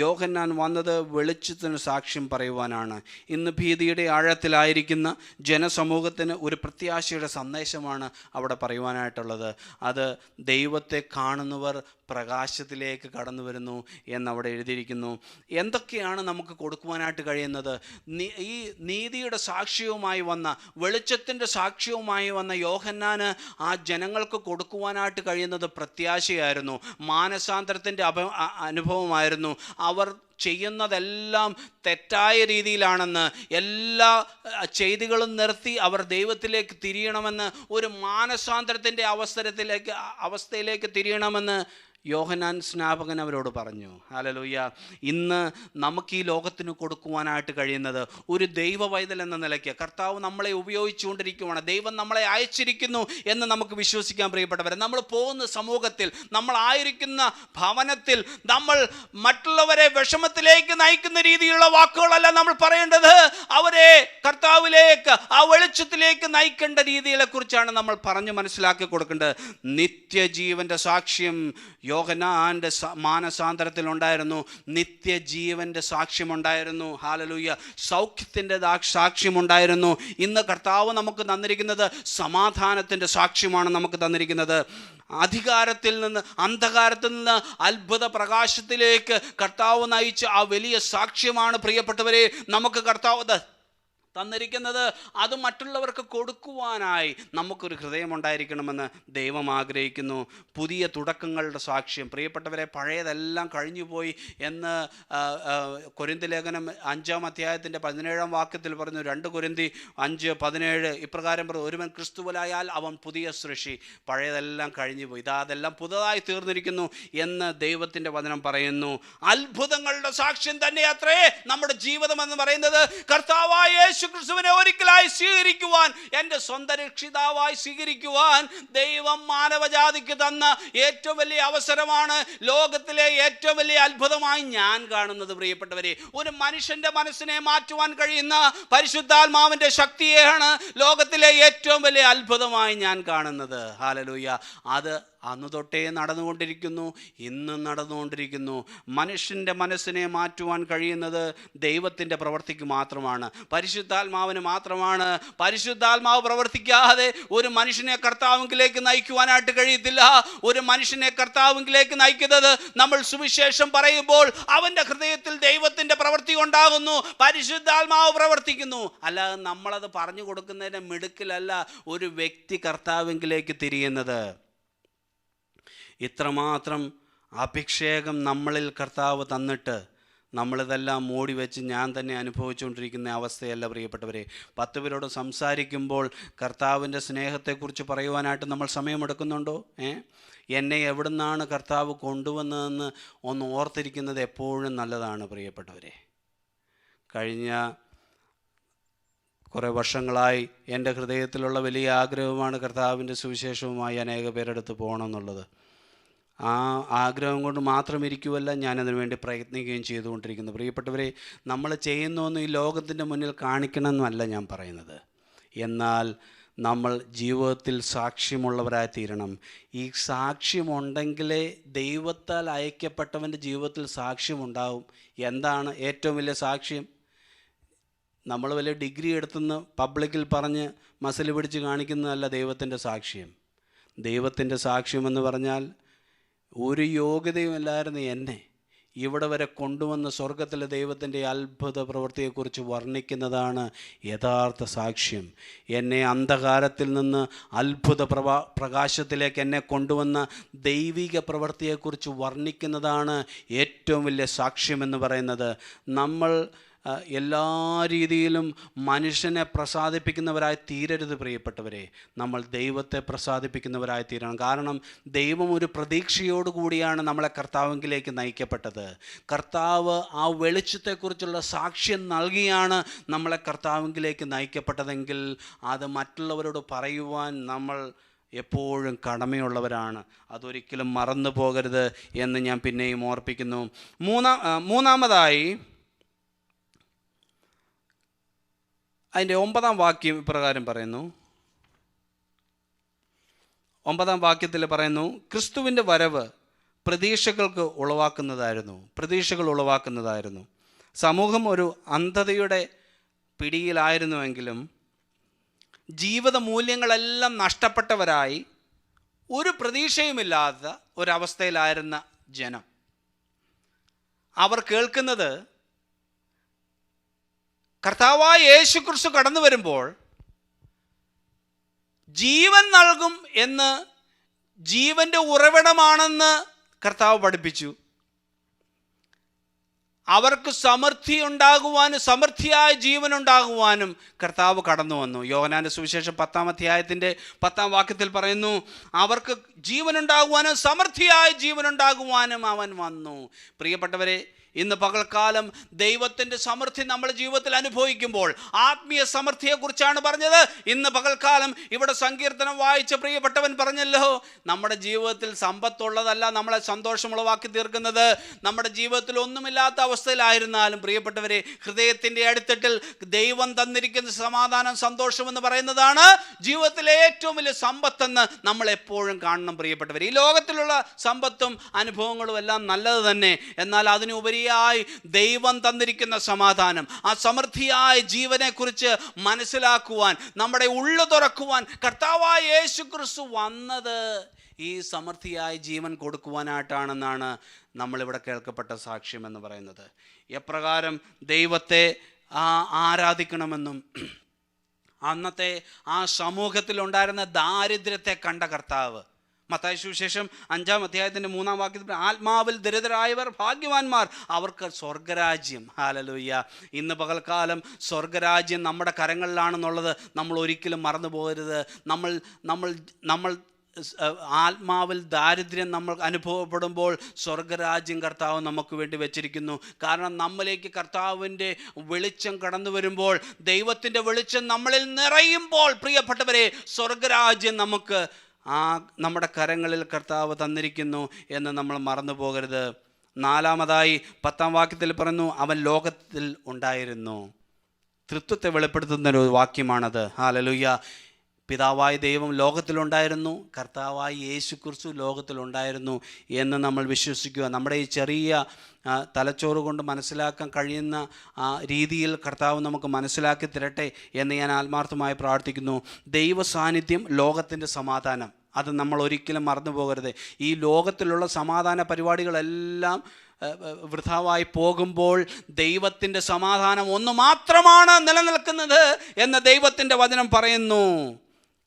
യോഹന്നാൻ വന്നത് വെളിച്ചത്തിന് സാക്ഷ്യം പറയുവാനാണ്. ഇന്ന് ഭീതിയുടെ ആഴത്തിലായിരിക്കുന്ന ജനസമൂഹത്തിന് ഒരു പ്രത്യാശയുടെ സന്ദേശമാണ് അവിടെ പറയുവാനായിട്ടുള്ളത്. അത് ദൈവത്തെ കാണുന്നവർ പ്രകാശത്തിലേക്ക് കടന്നു വരുന്നു എന്നവിടെ എഴുതിയിരിക്കുന്നു. എന്തൊക്കെയാണ് നമുക്ക് കൊടുക്കുവാനായിട്ട് കഴിയുന്നത്? ഈ നീതിയുടെ സാക്ഷ്യവുമായി വന്ന, വെളിച്ചത്തിൻ്റെ സാക്ഷ്യവുമായി വന്ന യോഹന്നാന് ആ ജനങ്ങൾക്ക് കൊടുക്കുവാനായിട്ട് കഴിയുന്നത് പ്രത്യാശയായിരുന്നു, മാനസാന്തരത്തിൻ്റെ അനുഭവമായിരുന്നു. അവർ ചെയ്യുന്നതെല്ലാം തെറ്റായ രീതിയിലാണെന്ന്, എല്ലാ ചെയ്തികളും നിർത്തി അവർ ദൈവത്തിലേക്ക് തിരിയണമെന്ന്, ഒരു മാനസാന്തരത്തിൻ്റെ അവസ്ഥയിലേക്ക് തിരിയണമെന്ന് യോഹന്നാൻ സ്നാപകൻ അവരോട് പറഞ്ഞു. ഹല്ലേലൂയ. ഇന്ന് നമുക്ക് ഈ ലോകത്തിന് കൊടുക്കുവാനായിട്ട് കഴിയുന്നത് ഒരു ദൈവ പൈതൽ എന്ന നിലയ്ക്ക് കർത്താവ് നമ്മളെ ഉപയോഗിച്ചുകൊണ്ടിരിക്കുകയാണ്. ദൈവം നമ്മളെ അയച്ചിരിക്കുന്നു എന്ന് നമുക്ക് വിശ്വസിക്കാൻ പ്രിയപ്പെട്ടവരെ. നമ്മൾ പോകുന്ന സമൂഹത്തിൽ, നമ്മളായിരിക്കുന്ന ഭവനത്തിൽ നമ്മൾ മറ്റുള്ളവരെ വിഷമത്തിലേക്ക് നയിക്കുന്ന രീതിയിലുള്ള വാക്കുകളല്ല നമ്മൾ പറയേണ്ടത്. അവരെ കർത്താവിലേക്ക്, ആ വെളിച്ചത്തിലേക്ക് നയിക്കേണ്ട രീതികളെ കുറിച്ചാണ് നമ്മൾ പറഞ്ഞു മനസ്സിലാക്കി കൊടുക്കേണ്ടത്. നിത്യജീവന്റെ സാക്ഷ്യം യോഹന്നാന്റെ മാനസാന്തരത്തിൽ ഉണ്ടായിരുന്നു. നിത്യജീവന്റെ സാക്ഷ്യമുണ്ടായിരുന്നു. ഹല്ലേലൂയ. സൗഖ്യത്തിൻ്റെ സാക്ഷ്യമുണ്ടായിരുന്നു. ഇന്ന് കർത്താവ് നമുക്ക് തന്നിരിക്കുന്നത് സമാധാനത്തിൻ്റെ സാക്ഷ്യമാണ് നമുക്ക് തന്നിരിക്കുന്നത്. അധികാരത്തിൽ നിന്ന്, അന്ധകാരത്തിൽ നിന്ന് അത്ഭുത പ്രകാശത്തിലേക്ക് കർത്താവ് നയിച്ച ആ വലിയ സാക്ഷ്യമാണ് പ്രിയപ്പെട്ടവരെ നമുക്ക് കർത്താവ് തന്നിരിക്കുന്നത് അത് മറ്റുള്ളവർക്ക് കൊടുക്കുവാനായി നമുക്കൊരു ഹൃദയമുണ്ടായിരിക്കണമെന്ന് ദൈവം ആഗ്രഹിക്കുന്നു. പുതിയ തുടക്കങ്ങളുടെ സാക്ഷ്യം. പ്രിയപ്പെട്ടവരെ, പഴയതെല്ലാം കഴിഞ്ഞുപോയി എന്ന് കൊരിന്തി ലേഖനം 5-ാം അധ്യായത്തിൻ്റെ 17-ാം വാക്യത്തിൽ പറഞ്ഞു. 2 കൊരിന്തി 5:17 ഇപ്രകാരം പറഞ്ഞു, ഒരുവൻ ക്രിസ്തുവിലായാൽ അവൻ പുതിയ സൃഷ്ടി, പഴയതെല്ലാം കഴിഞ്ഞുപോയി, ഇതാ അതെല്ലാം പുതുതായി തീർന്നിരിക്കുന്നു എന്ന് ദൈവത്തിൻ്റെ വചനം പറയുന്നു. അത്ഭുതങ്ങളുടെ സാക്ഷ്യം തന്നെ അത്രേ നമ്മുടെ ജീവിതം എന്ന് പറയുന്നത്. കർത്താവായ യേശു ക്രിസ്തുവിനെ ഒരിക്കലായി സ്വീകരിക്കുവാൻ, എൻ്റെ സ്വന്തം രക്ഷിതാവായി സ്വീകരിക്കുവാൻ ദൈവം മാനവജാതിക്ക് തന്ന ഏറ്റവും വലിയ അവസരമാണ്. ലോകത്തിലെ ഏറ്റവും വലിയ അത്ഭുതമായി ഞാൻ കാണുന്നത് പ്രിയപ്പെട്ടവരെ, ഒരു മനുഷ്യൻ്റെ മനസ്സിനെ മാറ്റുവാൻ കഴിയുന്ന പരിശുദ്ധാത്മാവിൻ്റെ ശക്തിയെയാണ് ലോകത്തിലെ ഏറ്റവും വലിയ അത്ഭുതമായി ഞാൻ കാണുന്നത്. ഹല്ലേലൂയ. അത് അന്ന് തൊട്ടേ നടന്നുകൊണ്ടിരിക്കുന്നു, ഇന്നും നടന്നുകൊണ്ടിരിക്കുന്നു. മനുഷ്യൻ്റെ മനസ്സിനെ മാറ്റുവാൻ കഴിയുന്നത് ദൈവത്തിൻ്റെ പ്രവൃത്തിക്ക് മാത്രമാണ്, പരിശുദ്ധാത്മാവിന് മാത്രമാണ്. പരിശുദ്ധാത്മാവ് പ്രവർത്തിക്കാതെ ഒരു മനുഷ്യനെ കർത്താവിലേക്ക് നയിക്കുവാനായിട്ട് കഴിയത്തില്ല. ഒരു മനുഷ്യനെ കർത്താവിലേക്ക് നയിക്കുന്നത് നമ്മൾ സുവിശേഷം പറയുമ്പോൾ അവൻ്റെ ഹൃദയത്തിൽ ദൈവത്തിൻ്റെ പ്രവൃത്തി ഉണ്ടാകുന്നു, പരിശുദ്ധാത്മാവ് പ്രവർത്തിക്കുന്നു. അല്ലാതെ നമ്മളത് പറഞ്ഞു കൊടുക്കുന്നതിൻ്റെ മിടുക്കിലല്ല ഒരു വ്യക്തി കർത്താവിലേക്ക് തിരിയുന്നത്. ഇത്രമാത്രം അഭിഷേകം നമ്മളിൽ കർത്താവ് തന്നിട്ട് നമ്മളിതെല്ലാം മൂടി വെച്ച് ഞാൻ തന്നെ അനുഭവിച്ചുകൊണ്ടിരിക്കുന്ന അവസ്ഥയല്ല പ്രിയപ്പെട്ടവരെ. 10 പേരോട് സംസാരിക്കുമ്പോൾ കർത്താവിൻ്റെ സ്നേഹത്തെക്കുറിച്ച് പറയുവാനായിട്ട് നമ്മൾ സമയമെടുക്കുന്നുണ്ടോ? എന്നെ എവിടുന്നാണ് കർത്താവ് കൊണ്ടുവന്നതെന്ന് ഒന്ന് ഓർത്തിരിക്കുന്നത് എപ്പോഴും നല്ലതാണ് പ്രിയപ്പെട്ടവരെ. കഴിഞ്ഞ കുറേ വർഷങ്ങളായി എൻ്റെ ഹൃദയത്തിലുള്ള വലിയ ആഗ്രഹമാണ് കർത്താവിൻ്റെ സുവിശേഷവുമായി അനേക പേരെടുത്ത് പോകണമെന്നുള്ളത്. ആ ആഗ്രഹം കൊണ്ട് മാത്രം ഇരിക്കുമല്ല, ഞാനതിനു വേണ്ടി പ്രയത്നിക്കുകയും ചെയ്തുകൊണ്ടിരിക്കുന്നു. പ്രിയപ്പെട്ടവരെ, നമ്മൾ ചെയ്യുന്നൊന്നും ഈ ലോകത്തിൻ്റെ മുന്നിൽ കാണിക്കണമെന്നല്ല ഞാൻ പറയുന്നത്. എന്നാൽ നമ്മൾ ജീവിതത്തിൽ സാക്ഷ്യമുള്ളവരായി തീരണം. ഈ സാക്ഷ്യമുണ്ടെങ്കിലേ ദൈവത്താൽ അയക്കപ്പെട്ടവൻ്റെ ജീവിതത്തിൽ സാക്ഷ്യമുണ്ടാവും. എന്താണ് ഏറ്റവും വലിയ സാക്ഷ്യം? നമ്മൾ വലിയ ഡിഗ്രി എടുത്തുനിന്ന് പബ്ലിക്കിൽ പറഞ്ഞ് മസിൽ പിടിച്ച് കാണിക്കുന്നതല്ല ദൈവത്തിൻ്റെ സാക്ഷ്യം. ദൈവത്തിൻ്റെ സാക്ഷ്യമെന്ന് പറഞ്ഞാൽ ഒരു യോഗ്യതയുമില്ലായിരുന്നു എന്നെ ഇവിടെ വരെ കൊണ്ടുവന്ന സ്വർഗത്തിലെ ദൈവത്തിൻ്റെ അത്ഭുത പ്രവൃത്തിയെക്കുറിച്ച് വർണ്ണിക്കുന്നതാണ് യഥാർത്ഥ സാക്ഷ്യം. എന്നെ അന്ധകാരത്തിൽ നിന്ന് അത്ഭുത പ്രകാശത്തിലേക്ക് എന്നെ കൊണ്ടുവന്ന ദൈവിക പ്രവൃത്തിയെക്കുറിച്ച് വർണ്ണിക്കുന്നതാണ് ഏറ്റവും വലിയ സാക്ഷ്യമെന്ന് പറയുന്നത്. നമ്മൾ എല്ലാ രീതിയിലും മനുഷ്യനെ പ്രസാദിപ്പിക്കുന്നവരായി തീരരുത് പ്രിയപ്പെട്ടവരെ. നമ്മൾ ദൈവത്തെ പ്രസാദിപ്പിക്കുന്നവരായി തീരണം. കാരണം ദൈവം ഒരു പ്രതീക്ഷയോടുകൂടിയാണ് നമ്മളെ കർത്താവിലേക്ക് നയിക്കപ്പെട്ടത്. കർത്താവ് ആ വെളിച്ചത്തെക്കുറിച്ചുള്ള സാക്ഷ്യം നൽകിയാണ് നമ്മളെ കർത്താവിലേക്ക് നയിക്കപ്പെട്ടതെങ്കിൽ അത് മറ്റുള്ളവരോട് പറയുവാൻ നമ്മൾ എപ്പോഴും കടമയുള്ളവരാണ്. അതൊരിക്കലും മറന്നു പോകരുത് എന്ന് ഞാൻ പിന്നെയും ഓർപ്പിക്കുന്നു. മൂന്നാമതായി അതിൻ്റെ 9-ാം വാക്യം ഇപ്രകാരം പറയുന്നു. 9-ാം വാക്യത്തിൽ പറയുന്നു, ക്രിസ്തുവിൻ്റെ വരവ് പ്രതീക്ഷകൾ ഉളവാക്കുന്നതായിരുന്നു. സമൂഹം ഒരു അന്ധതയുടെ പിടിയിലായിരുന്നുവെങ്കിലും ജീവിത മൂല്യങ്ങളെല്ലാം നഷ്ടപ്പെട്ടവരായി ഒരു പ്രതീക്ഷയുമില്ലാത്ത ഒരവസ്ഥയിലായിരുന്ന ജനം, അവർ കേൾക്കുന്നത് കർത്താവായ യേശു ക്രിസ്തു കടന്നു വരുമ്പോൾ ജീവൻ നൽകും എന്ന്, ജീവൻ്റെ ഉറവിടമാണെന്ന് കർത്താവ് പഠിപ്പിച്ചു. അവർക്ക് സമൃദ്ധി ഉണ്ടാകുവാനും സമൃദ്ധിയായ ജീവനുണ്ടാകുവാനും കർത്താവ് കടന്നു വന്നു. യോഹന്നാന്റെ സുവിശേഷം 10-ാം അധ്യായത്തിൻ്റെ 10-ാം വാക്യത്തിൽ പറയുന്നു, അവർക്ക് ജീവനുണ്ടാകുവാനും സമൃദ്ധിയായ ജീവനുണ്ടാകുവാനും അവൻ വന്നു. പ്രിയപ്പെട്ടവരെ, ഇന്ന് പകൽക്കാലം ദൈവത്തിൻ്റെ സമൃദ്ധി നമ്മുടെ ജീവിതത്തിൽ അനുഭവിക്കുമ്പോൾ ആത്മീയ സമൃദ്ധിയെക്കുറിച്ചാണ് പറഞ്ഞത്. ഇന്ന് പകൽക്കാലം ഇവിടെ സങ്കീർത്തനം വായിച്ച പ്രിയപ്പെട്ടവൻ പറഞ്ഞല്ലോ, നമ്മുടെ ജീവിതത്തിൽ സമ്പത്തുള്ളതല്ല നമ്മളെ സന്തോഷമുളവാക്കി തീർക്കുന്നത്. നമ്മുടെ ജീവിതത്തിൽ ഒന്നുമില്ലാത്ത അവസ്ഥയിലായിരുന്നാലും പ്രിയപ്പെട്ടവരെ, ഹൃദയത്തിൻ്റെ അടിത്തട്ടിൽ ദൈവം തന്നിരിക്കുന്ന സമാധാനം, സന്തോഷം എന്ന് പറയുന്നതാണ് ജീവിതത്തിലെ ഏറ്റവും വലിയ സമ്പത്തെന്ന് നമ്മൾ എപ്പോഴും കാണണം പ്രിയപ്പെട്ടവർ. ഈ ലോകത്തിലുള്ള സമ്പത്തും അനുഭവങ്ങളും എല്ലാം നല്ലത് തന്നെ, എന്നാൽ അതിനുപരി ദൈവം തന്നിരിക്കുന്ന സമാധാനം, ആ സമൃദ്ധിയായ ജീവനെക്കുറിച്ച് മനസ്സിലാക്കുവാൻ, നമ്മുടെ ഉള്ളു തുറക്കുവാൻ കർത്താവായ യേശു ക്രിസ്തു വന്നത് ഈ സമൃദ്ധിയായ ജീവൻ കൊടുക്കുവാനായിട്ടാണെന്നാണ് നമ്മളിവിടെ കേൾക്കപ്പെട്ട സാക്ഷ്യം എന്ന് പറയുന്നത്. എപ്രകാരം ദൈവത്തെ ആരാധിക്കണമെന്നും അന്നത്തെ ആ സമൂഹത്തിലുണ്ടായിരുന്ന ദാരിദ്ര്യത്തെ കണ്ട കർത്താവ്. മത്തായി സുവിശേഷം 5-ാം അധ്യായത്തിൻ്റെ 3-ാം വാക്യത്തിൽ ആത്മാവിൽ ദരിദ്രരായവർ ഭാഗ്യവാന്മാർ, അവർക്ക് സ്വർഗരാജ്യം. ഹല്ലേലൂയ. ഇന്ന് പകൽക്കാലം സ്വർഗരാജ്യം നമ്മുടെ കരങ്ങളിലാണെന്നുള്ളത് നമ്മൾ ഒരിക്കലും മറന്നു പോകരുത്. നമ്മൾ ആത്മാവിൽ ദാരിദ്ര്യം നമ്മൾ അനുഭവപ്പെടുമ്പോൾ സ്വർഗരാജ്യം കർത്താവ് നമുക്ക് വേണ്ടി വെച്ചിരിക്കുന്നു. കാരണം നമ്മിലേക്ക് കർത്താവിൻ്റെ വെളിച്ചം കടന്നു വരുമ്പോൾ, ദൈവത്തിൻ്റെ വെളിച്ചം നമ്മളിൽ നിറയുമ്പോൾ, പ്രിയപ്പെട്ടവരെ, സ്വർഗരാജ്യം നമുക്ക് നമ്മുടെ കരങ്ങളിൽ കർത്താവ് തന്നിരിക്കുന്നു എന്ന് നമ്മൾ മറന്നു പോകരുത്. 4-മതായി 10-ാം വാക്യത്തിൽ പറയുന്നു, അവൻ ലോകത്തിൽ ഉണ്ടായിരുന്നു. തൃത്വത്തെ വെളിപ്പെടുത്തുന്നൊരു വാക്യമാണത്. ഹല്ലേലൂയ. പിതാവായ ദൈവം ലോകത്തിലുണ്ടായിരുന്നു, കർത്താവായ യേശു ക്രിസ്തു ലോകത്തിലുണ്ടായിരുന്നു എന്ന് നമ്മൾ വിശ്വസിക്കുക. നമ്മുടെ ഈ ചെറിയ തലച്ചോറ് കൊണ്ട് മനസ്സിലാക്കാൻ കഴിയുന്ന രീതിയിൽ കർത്താവ് നമുക്ക് മനസ്സിലാക്കി തരട്ടെ എന്ന് ഞാൻ ആത്മാർത്ഥമായി പ്രാർത്ഥിക്കുന്നു. ദൈവ സാന്നിധ്യം, ലോകത്തിൻ്റെ സമാധാനം, അത് നമ്മൾ ഒരിക്കലും മറന്നു പോകരുത്. ഈ ലോകത്തിലുള്ള സമാധാന പരിപാടികളെല്ലാം വൃഥാവായി പോകുമ്പോൾ ദൈവത്തിൻ്റെ സമാധാനം ഒന്ന് മാത്രമാണ് നിലനിൽക്കുന്നത് എന്ന് ദൈവത്തിൻ്റെ വചനം പറയുന്നു.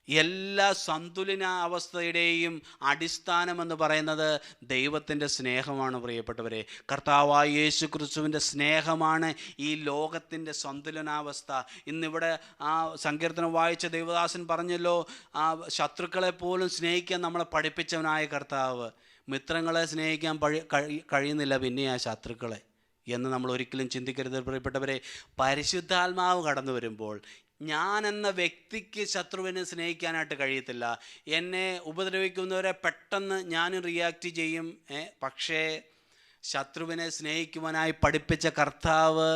എല്ലാ സന്തുലനാവസ്ഥയുടെയും അടിസ്ഥാനമെന്ന് പറയുന്നത് ദൈവത്തിൻ്റെ സ്നേഹമാണ്. പ്രിയപ്പെട്ടവരെ, കർത്താവായ യേശു ക്രിസ്തുവിൻ്റെ സ്നേഹമാണ് ഈ ലോകത്തിൻ്റെ സന്തുലനാവസ്ഥ. ഇന്നിവിടെ സങ്കീർത്തനം വായിച്ച ദൈവദാസൻ പറഞ്ഞല്ലോ, ശത്രുക്കളെ പോലും സ്നേഹിക്കാൻ നമ്മളെ പഠിപ്പിച്ചവനായ കർത്താവ്. മിത്രങ്ങളെ സ്നേഹിക്കാൻ കഴിയുന്നില്ല, പിന്നെ ആ ശത്രുക്കളെ എന്ന് നമ്മൾ ഒരിക്കലും ചിന്തിക്കരുത്. പ്രിയപ്പെട്ടവരെ, പരിശുദ്ധാത്മാവ് കടന്നു വരുമ്പോൾ ഞാൻ എന്ന വ്യക്തിക്ക് ശത്രുവിനെ സ്നേഹിക്കാനായിട്ട് കഴിയത്തില്ല. എന്നെ ഉപദ്രവിക്കുന്നവരെ പെട്ടെന്ന് ഞാനും റിയാക്ട് ചെയ്യും. പക്ഷേ ശത്രുവിനെ സ്നേഹിക്കുവാനായി പഠിപ്പിച്ച കർത്താവ്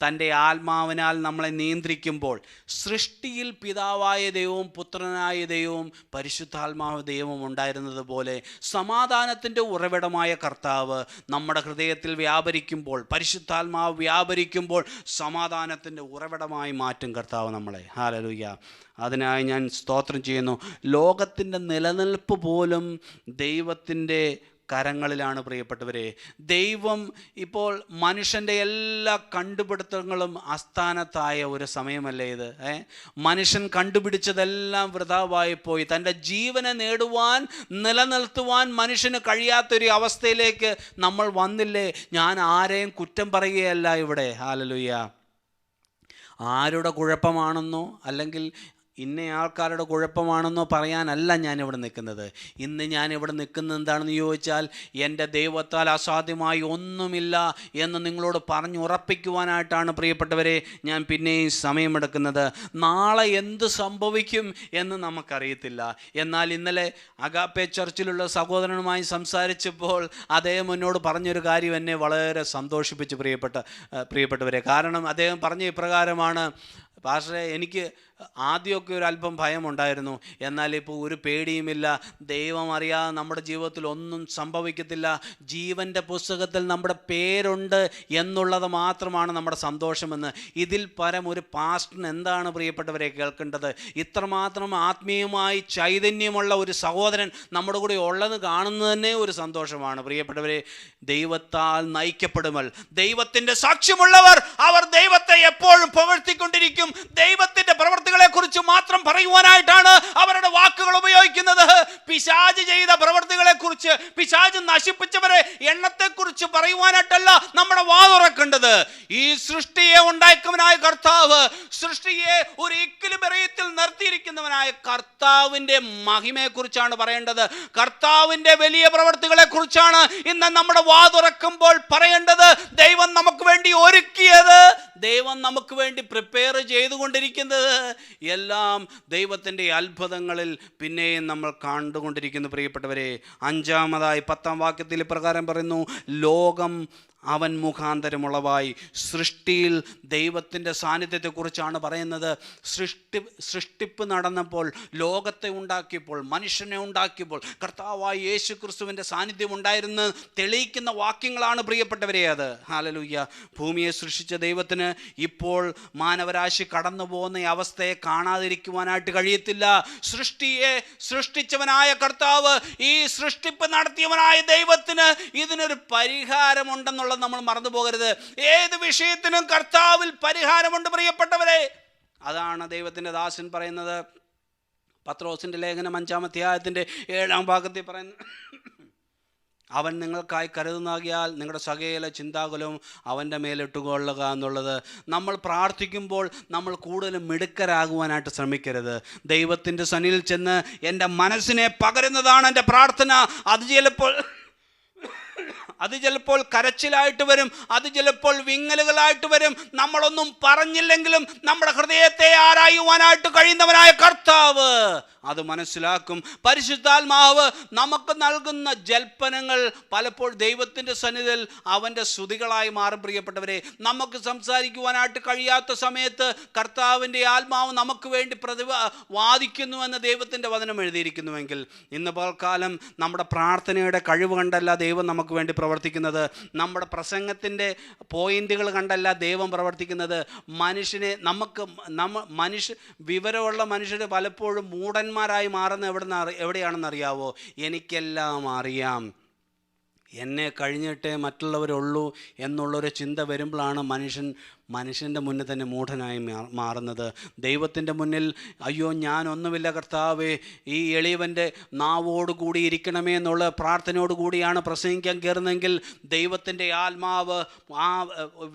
തൻ്റെ ആത്മാവിനാൽ നമ്മളെ നിയന്ത്രിക്കുമ്പോൾ, സൃഷ്ടിയിൽ പിതാവായ ദൈവവും പുത്രനായ ദൈവവും പരിശുദ്ധാത്മാവ് ദൈവവും ഉണ്ടായിരുന്നത് പോലെ സമാധാനത്തിൻ്റെ ഉറവിടമായ കർത്താവ് നമ്മുടെ ഹൃദയത്തിൽ വ്യാപരിക്കുമ്പോൾ, പരിശുദ്ധാത്മാവ് വ്യാപരിക്കുമ്പോൾ സമാധാനത്തിൻ്റെ ഉറവിടമായി മാറ്റും കർത്താവ് നമ്മളെ. ഹല്ലേലൂയ. അതിനായി ഞാൻ സ്തോത്രം ചെയ്യുന്നു. ലോകത്തിൻ്റെ നിലനിൽപ്പ് പോലും ദൈവത്തിൻ്റെ കരങ്ങളിലാണ്. പ്രിയപ്പെട്ടവരെ, ദൈവം ഇപ്പോൾ മനുഷ്യൻ്റെ എല്ലാ കണ്ടുപിടുത്തങ്ങളും അസ്ഥാനത്തായ ഒരു സമയമല്ലേ ഇത്? മനുഷ്യൻ കണ്ടുപിടിച്ചതെല്ലാം വൃഥാവായി പോയി. തൻ്റെ ജീവനെ നേടുവാൻ, നിലനിർത്തുവാൻ മനുഷ്യന് കഴിയാത്തൊരു അവസ്ഥയിലേക്ക് നമ്മൾ വന്നില്ലേ? ഞാൻ ആരെയും കുറ്റം പറയുകയല്ല ഇവിടെ. ഹല്ലേലൂയ. ആരുടെ കുഴപ്പമാണെന്നോ അല്ലെങ്കിൽ ഇന്ന ആൾക്കാരുടെ കുഴപ്പമാണെന്നോ പറയാനല്ല ഞാനിവിടെ നിൽക്കുന്നത്. ഇന്ന് ഞാനിവിടെ നിൽക്കുന്നത് എന്താണെന്ന് ചോദിച്ചാൽ, എൻ്റെ ദൈവത്താൽ അസാധ്യമായി ഒന്നുമില്ല എന്ന് നിങ്ങളോട് പറഞ്ഞുറപ്പിക്കുവാനായിട്ടാണ് പ്രിയപ്പെട്ടവരെ ഞാൻ പിന്നെയും സമയമെടുക്കുന്നത്. നാളെ എന്ത് സംഭവിക്കും എന്ന് നമുക്കറിയത്തില്ല. എന്നാൽ ഇന്നലെ അഗാപ്പെ ചർച്ചിലുള്ള സഹോദരനുമായി സംസാരിച്ചപ്പോൾ അദ്ദേഹം എന്നോട് പറഞ്ഞൊരു കാര്യം എന്നെ വളരെ സന്തോഷിപ്പിച്ചു പ്രിയപ്പെട്ടവരെ. കാരണം അദ്ദേഹം പറഞ്ഞ ഇപ്രകാരമാണ്, പാസ്റ്ററെ, എനിക്ക് ആദ്യമൊക്കെ ഒരു അല്പം ഭയമുണ്ടായിരുന്നു, എന്നാൽ ഇപ്പോൾ ഒരു പേടിയുമില്ല. ദൈവം അറിയാതെ നമ്മുടെ ജീവിതത്തിൽ ഒന്നും സംഭവിക്കത്തില്ല. ജീവൻ്റെ പുസ്തകത്തിൽ നമ്മുടെ പേരുണ്ട് എന്നുള്ളത് മാത്രമാണ് നമ്മുടെ സന്തോഷമെന്ന്. ഇതിൽ പരം ഒരു പാസ്റ്ററിന് എന്താണ് പ്രിയപ്പെട്ടവരെ കേൾക്കേണ്ടത്? ഇത്രമാത്രം ആത്മീയമായി ചൈതന്യമുള്ള ഒരു സഹോദരൻ നമ്മുടെ കൂടെ ഉള്ളത് കാണുന്നത് തന്നെ ഒരു സന്തോഷമാണ്. പ്രിയപ്പെട്ടവരെ, ദൈവത്താൽ നയിക്കപ്പെടുമ്പോൾ ദൈവത്തിൻ്റെ സാക്ഷ്യമുള്ളവർ അവർ ദൈവത്തെ എപ്പോഴും പുകഴ്ത്തിക്കൊണ്ടിരിക്കും. ദൈവത്തിൻ്റെ പ്രവൃത്തികളെ കുറിച്ച് മാത്രം പറയുവാനായിട്ടാണ് അവരുടെ വാക്കുകൾ ഉപയോഗിക്കുന്നത്. പിശാച് ചെയ്ത പ്രവൃത്തികളെ കുറിച്ച്, പിശാച് നശിപ്പിച്ചവരെ എണ്ണത്തെക്കുറിച്ച് പറയുവാനായിട്ടല്ല നമ്മുടെ വാ തുറക്കേണ്ടത്. ഈ സൃഷ്ടിയെ ഉണ്ടാക്കിയവനായ കർത്താവ്, സൃഷ്ടിയെ ഒരു ഇക്വിലിബ്രിയത്തിൽ നിർത്തിയിരിക്കുന്നവനായ കർത്താവിൻ്റെ മഹിമയെക്കുറിച്ചാണ് പറയേണ്ടത്. കർത്താവിൻ്റെ വലിയ പ്രവൃത്തികളെ കുറിച്ചാണ് ഇന്ന് നമ്മുടെ വാ തുറക്കുമ്പോൾ പറയേണ്ടത്. ദൈവം നമുക്ക് വേണ്ടി ഒരുക്കിയത്, ദൈവം നമുക്ക് വേണ്ടി പ്രിപ്പയർ ചെയ്തുകൊണ്ടിരിക്കുന്നത് എല്ലാം ദൈവത്തിൻ്റെ അത്ഭുതങ്ങളിൽ പിന്നെയും നമ്മൾ കണ്ടുകൊണ്ടിരിക്കുന്നു. പ്രിയപ്പെട്ടവരെ, 5-മതായി 10-ാം വാക്യത്തിൽ പ്രകാരം പറയുന്നു, ലോകം അവൻ മുഖാന്തരമുളവായി. സൃഷ്ടിയിൽ ദൈവത്തിൻ്റെ സാന്നിധ്യത്തെക്കുറിച്ചാണ് പറയുന്നത്. സൃഷ്ടിപ്പ് നടന്നപ്പോൾ, ലോകത്തെ ഉണ്ടാക്കിയപ്പോൾ, മനുഷ്യനെ ഉണ്ടാക്കിയപ്പോൾ കർത്താവായ യേശു ക്രിസ്തുവിൻ്റെ സാന്നിധ്യം ഉണ്ടായിരുന്ന് തെളിയിക്കുന്ന വാക്യങ്ങളാണ് പ്രിയപ്പെട്ടവരെ അത്. ഹല്ലേലൂയ. ഭൂമിയെ സൃഷ്ടിച്ച ദൈവത്തിന് ഇപ്പോൾ മാനവരാശി കടന്നു പോകുന്ന അവസ്ഥയെ കാണാതിരിക്കുവാനായിട്ട് കഴിയത്തില്ല. സൃഷ്ടിയെ സൃഷ്ടിച്ചവനായ കർത്താവ്, ഈ സൃഷ്ടിപ്പ് നടത്തിയവനായ ദൈവത്തിന് ഇതിനൊരു പരിഹാരമുണ്ടെന്നുള്ളത് എന്നുള്ളത് നമ്മൾ മറന്നു പോകരുത്. ഏത് വിഷയത്തിനും കർത്താവിൽ പരിഹാരമുണ്ട് പ്രിയപ്പെട്ടവരെ. അതാണ് ദൈവത്തിൻ്റെ ദാസൻ പറയുന്നത്. പത്രോസിൻ്റെ ലേഖനം 5-ാം അധ്യായത്തിൻ്റെ 7-ാം ഭാഗത്തിൽ പറയുന്നത്, അവൻ നിങ്ങൾക്കായി കരുതുന്നാകിയാൽ നിങ്ങളുടെ സകല ചിന്താകുലവും അവൻ്റെ മേലിട്ടുകൊള്ളുക എന്നുള്ളത്. നമ്മൾ പ്രാർത്ഥിക്കുമ്പോൾ നമ്മൾ കൂടുതലും മിടുക്കരാകുവാനായിട്ട് ശ്രമിക്കരുത്. ദൈവത്തിൻ്റെ സന്നിധിയിൽ ചെന്ന് എൻ്റെ മനസ്സിനെ പകരുന്നതാണ് എൻ്റെ പ്രാർത്ഥന. അത് ചിലപ്പോൾ കരച്ചിലായിട്ട് വരും, അത് ചിലപ്പോൾ വിങ്ങലുകളായിട്ട് വരും. നമ്മളൊന്നും പറഞ്ഞില്ലെങ്കിലും നമ്മുടെ ഹൃദയത്തെ ആരായുവാനായിട്ട് കഴിയുന്നവനായ കർത്താവ് അത് മനസ്സിലാക്കും. പരിശുദ്ധാത്മാവ് നമുക്ക് നൽകുന്ന ജൽപ്പനങ്ങൾ പലപ്പോൾ ദൈവത്തിൻ്റെ സന്നിധിയിൽ അവൻ്റെ സ്തുതികളായി മാറും പ്രിയപ്പെട്ടവരെ. നമുക്ക് സംസാരിക്കുവാനായിട്ട് കഴിയാത്ത സമയത്ത് കർത്താവിൻ്റെ ആത്മാവ് നമുക്ക് വേണ്ടി വാദിക്കുന്നുവെന്ന് ദൈവത്തിൻ്റെ വചനം എഴുതിയിരിക്കുന്നുവെങ്കിൽ, ഇന്ന് പകൽക്കാലം നമ്മുടെ പ്രാർത്ഥനയുടെ കഴിവ് കണ്ടല്ല ദൈവം നമുക്ക് വേണ്ടി പ്രവർത്തിക്കുന്നത്. നമ്മുടെ പ്രസംഗത്തിൻ്റെ പോയിന്റുകൾ കണ്ടല്ല ദൈവം പ്രവർത്തിക്കുന്നത്. വിവരമുള്ള മനുഷ്യർ പലപ്പോഴും മൂടന്മാരായി മാറുന്ന എവിടെയാണെന്ന് അറിയാവോ? എനിക്കെല്ലാം അറിയാം, എന്നെ കഴിഞ്ഞിട്ടേ മറ്റുള്ളവരുള്ളൂ എന്നുള്ളൊരു ചിന്ത വരുമ്പോഴാണ് മനുഷ്യൻ്റെ മുന്നിൽ തന്നെ മൂഢനായി മാറുന്നത്. ദൈവത്തിൻ്റെ മുന്നിൽ അയ്യോ ഞാനൊന്നുമില്ല കർത്താവേ, ഈ എളിയവൻ്റെ നാവോടുകൂടി ഇരിക്കണമേ എന്നുള്ള പ്രാർത്ഥനയോടുകൂടിയാണ് പ്രസംഗിക്കാൻ കയറുന്നതെങ്കിൽ ദൈവത്തിൻ്റെ ആത്മാവ് ആ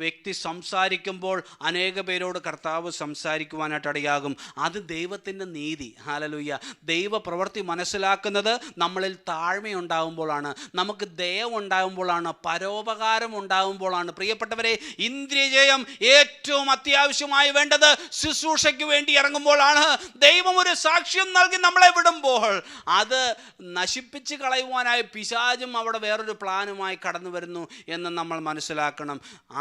വ്യക്തി സംസാരിക്കുമ്പോൾ അനേക പേരോട് കർത്താവ് സംസാരിക്കുവാനായിട്ട് ഇടയാകും. അത് ദൈവത്തിൻ്റെ നീതി. ഹല്ലേലൂയ. ദൈവപ്രവൃത്തി മനസ്സിലാക്കുന്നത് നമ്മളിൽ താഴ്മയുണ്ടാകുമ്പോഴാണ്, നമുക്ക് ദയവുണ്ടാകുമ്പോഴാണ്, പരോപകാരം ഉണ്ടാകുമ്പോഴാണ്. പ്രിയപ്പെട്ടവരെ, ഇന്ദ്രിയജയം ഏറ്റവും അത്യാവശ്യമായി വേണ്ടത് ശുശ്രൂഷയ്ക്ക് വേണ്ടി ഇറങ്ങുമ്പോഴാണ്. ദൈവം ഒരു സാക്ഷ്യം നൽകി നമ്മളെ വിടുമ്പോൾ അത് നശിപ്പിച്ച് കളയുവാനായി പിശാചും അവിടെ വേറൊരു പ്ലാനുമായി കടന്നു വരുന്നു എന്ന് നമ്മൾ മനസ്സിലാക്കണം.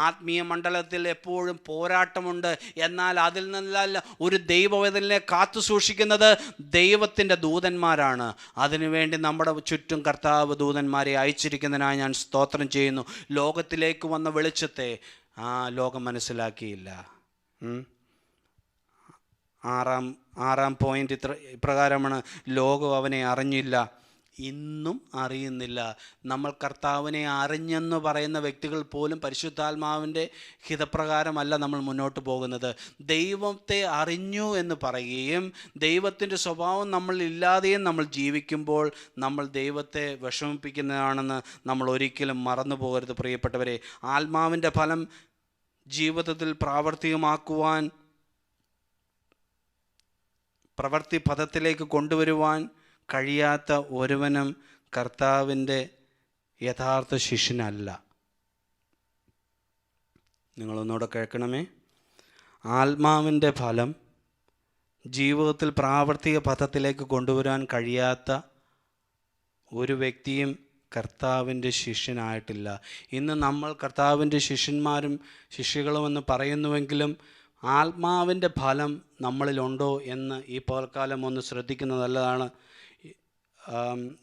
ആത്മീയ മണ്ഡലത്തിൽ എപ്പോഴും പോരാട്ടമുണ്ട്. എന്നാൽ അതിൽ നിന്നല്ല ഒരു ദൈവവേദനയെ കാത്തു സൂക്ഷിക്കുന്നത് ദൈവത്തിൻ്റെ ദൂതന്മാരാണ്. അതിനുവേണ്ടി നമ്മുടെ ചുറ്റും കർത്താവ് ദൂതന്മാരെ അയച്ചിരിക്കുന്നതിനായി ഞാൻ സ്തോത്രം ചെയ്യുന്നു. ലോകത്തിലേക്ക് വന്ന വെളിച്ചത്തെ ലോകം മനസ്സിലാക്കിയില്ല. ആറാം പോയിന്റ് ഇപ്രകാരമാണ്: ലോകം അവനെ അറിഞ്ഞില്ല, ഇന്നും അറിയുന്നില്ല. നമ്മൾ കർത്താവിനെ അറിഞ്ഞെന്ന് പറയുന്ന വ്യക്തികൾ പോലും പരിശുദ്ധാത്മാവിൻ്റെ ഹിതപ്രകാരമല്ല നമ്മൾ മുന്നോട്ട് പോകുന്നത്. ദൈവത്തെ അറിഞ്ഞു എന്ന് പറയുകയും ദൈവത്തിൻ്റെ സ്വഭാവം നമ്മളില്ലാതെയും നമ്മൾ ജീവിക്കുമ്പോൾ നമ്മൾ ദൈവത്തെ വിഷമിപ്പിക്കുന്നതാണെന്ന് നമ്മൾ ഒരിക്കലും മറന്നു പോകരുത് പ്രിയപ്പെട്ടവരെ. ആത്മാവിൻ്റെ ഫലം ജീവിതത്തിൽ പ്രാവർത്തികമാക്കുവാൻ, പ്രവൃത്തി പദത്തിലേക്ക് കൊണ്ടുവരുവാൻ കഴിയാത്ത ഒരുവനും കർത്താവിൻ്റെ യഥാർത്ഥ ശിഷ്യനല്ല. നിങ്ങളൊന്നുകൂടെ കേൾക്കണമേ. ആത്മാവിൻ്റെ ഫലം ജീവിതത്തിൽ പ്രാവർത്തിക പദത്തിലേക്ക് കൊണ്ടുവരാൻ കഴിയാത്ത ഒരു വ്യക്തിയും കർത്താവിൻ്റെ ശിഷ്യനായിട്ടില്ല. ഇന്ന് നമ്മൾ കർത്താവിൻ്റെ ശിഷ്യന്മാരും ശിഷ്യകളുമെന്ന് പറയുന്നുവെങ്കിലും ആത്മാവിൻ്റെ ഫലം നമ്മളിലുണ്ടോ എന്ന് ഈ പകൽക്കാലം ഒന്ന് ശ്രദ്ധിക്കുന്നത് നല്ലതാണ്.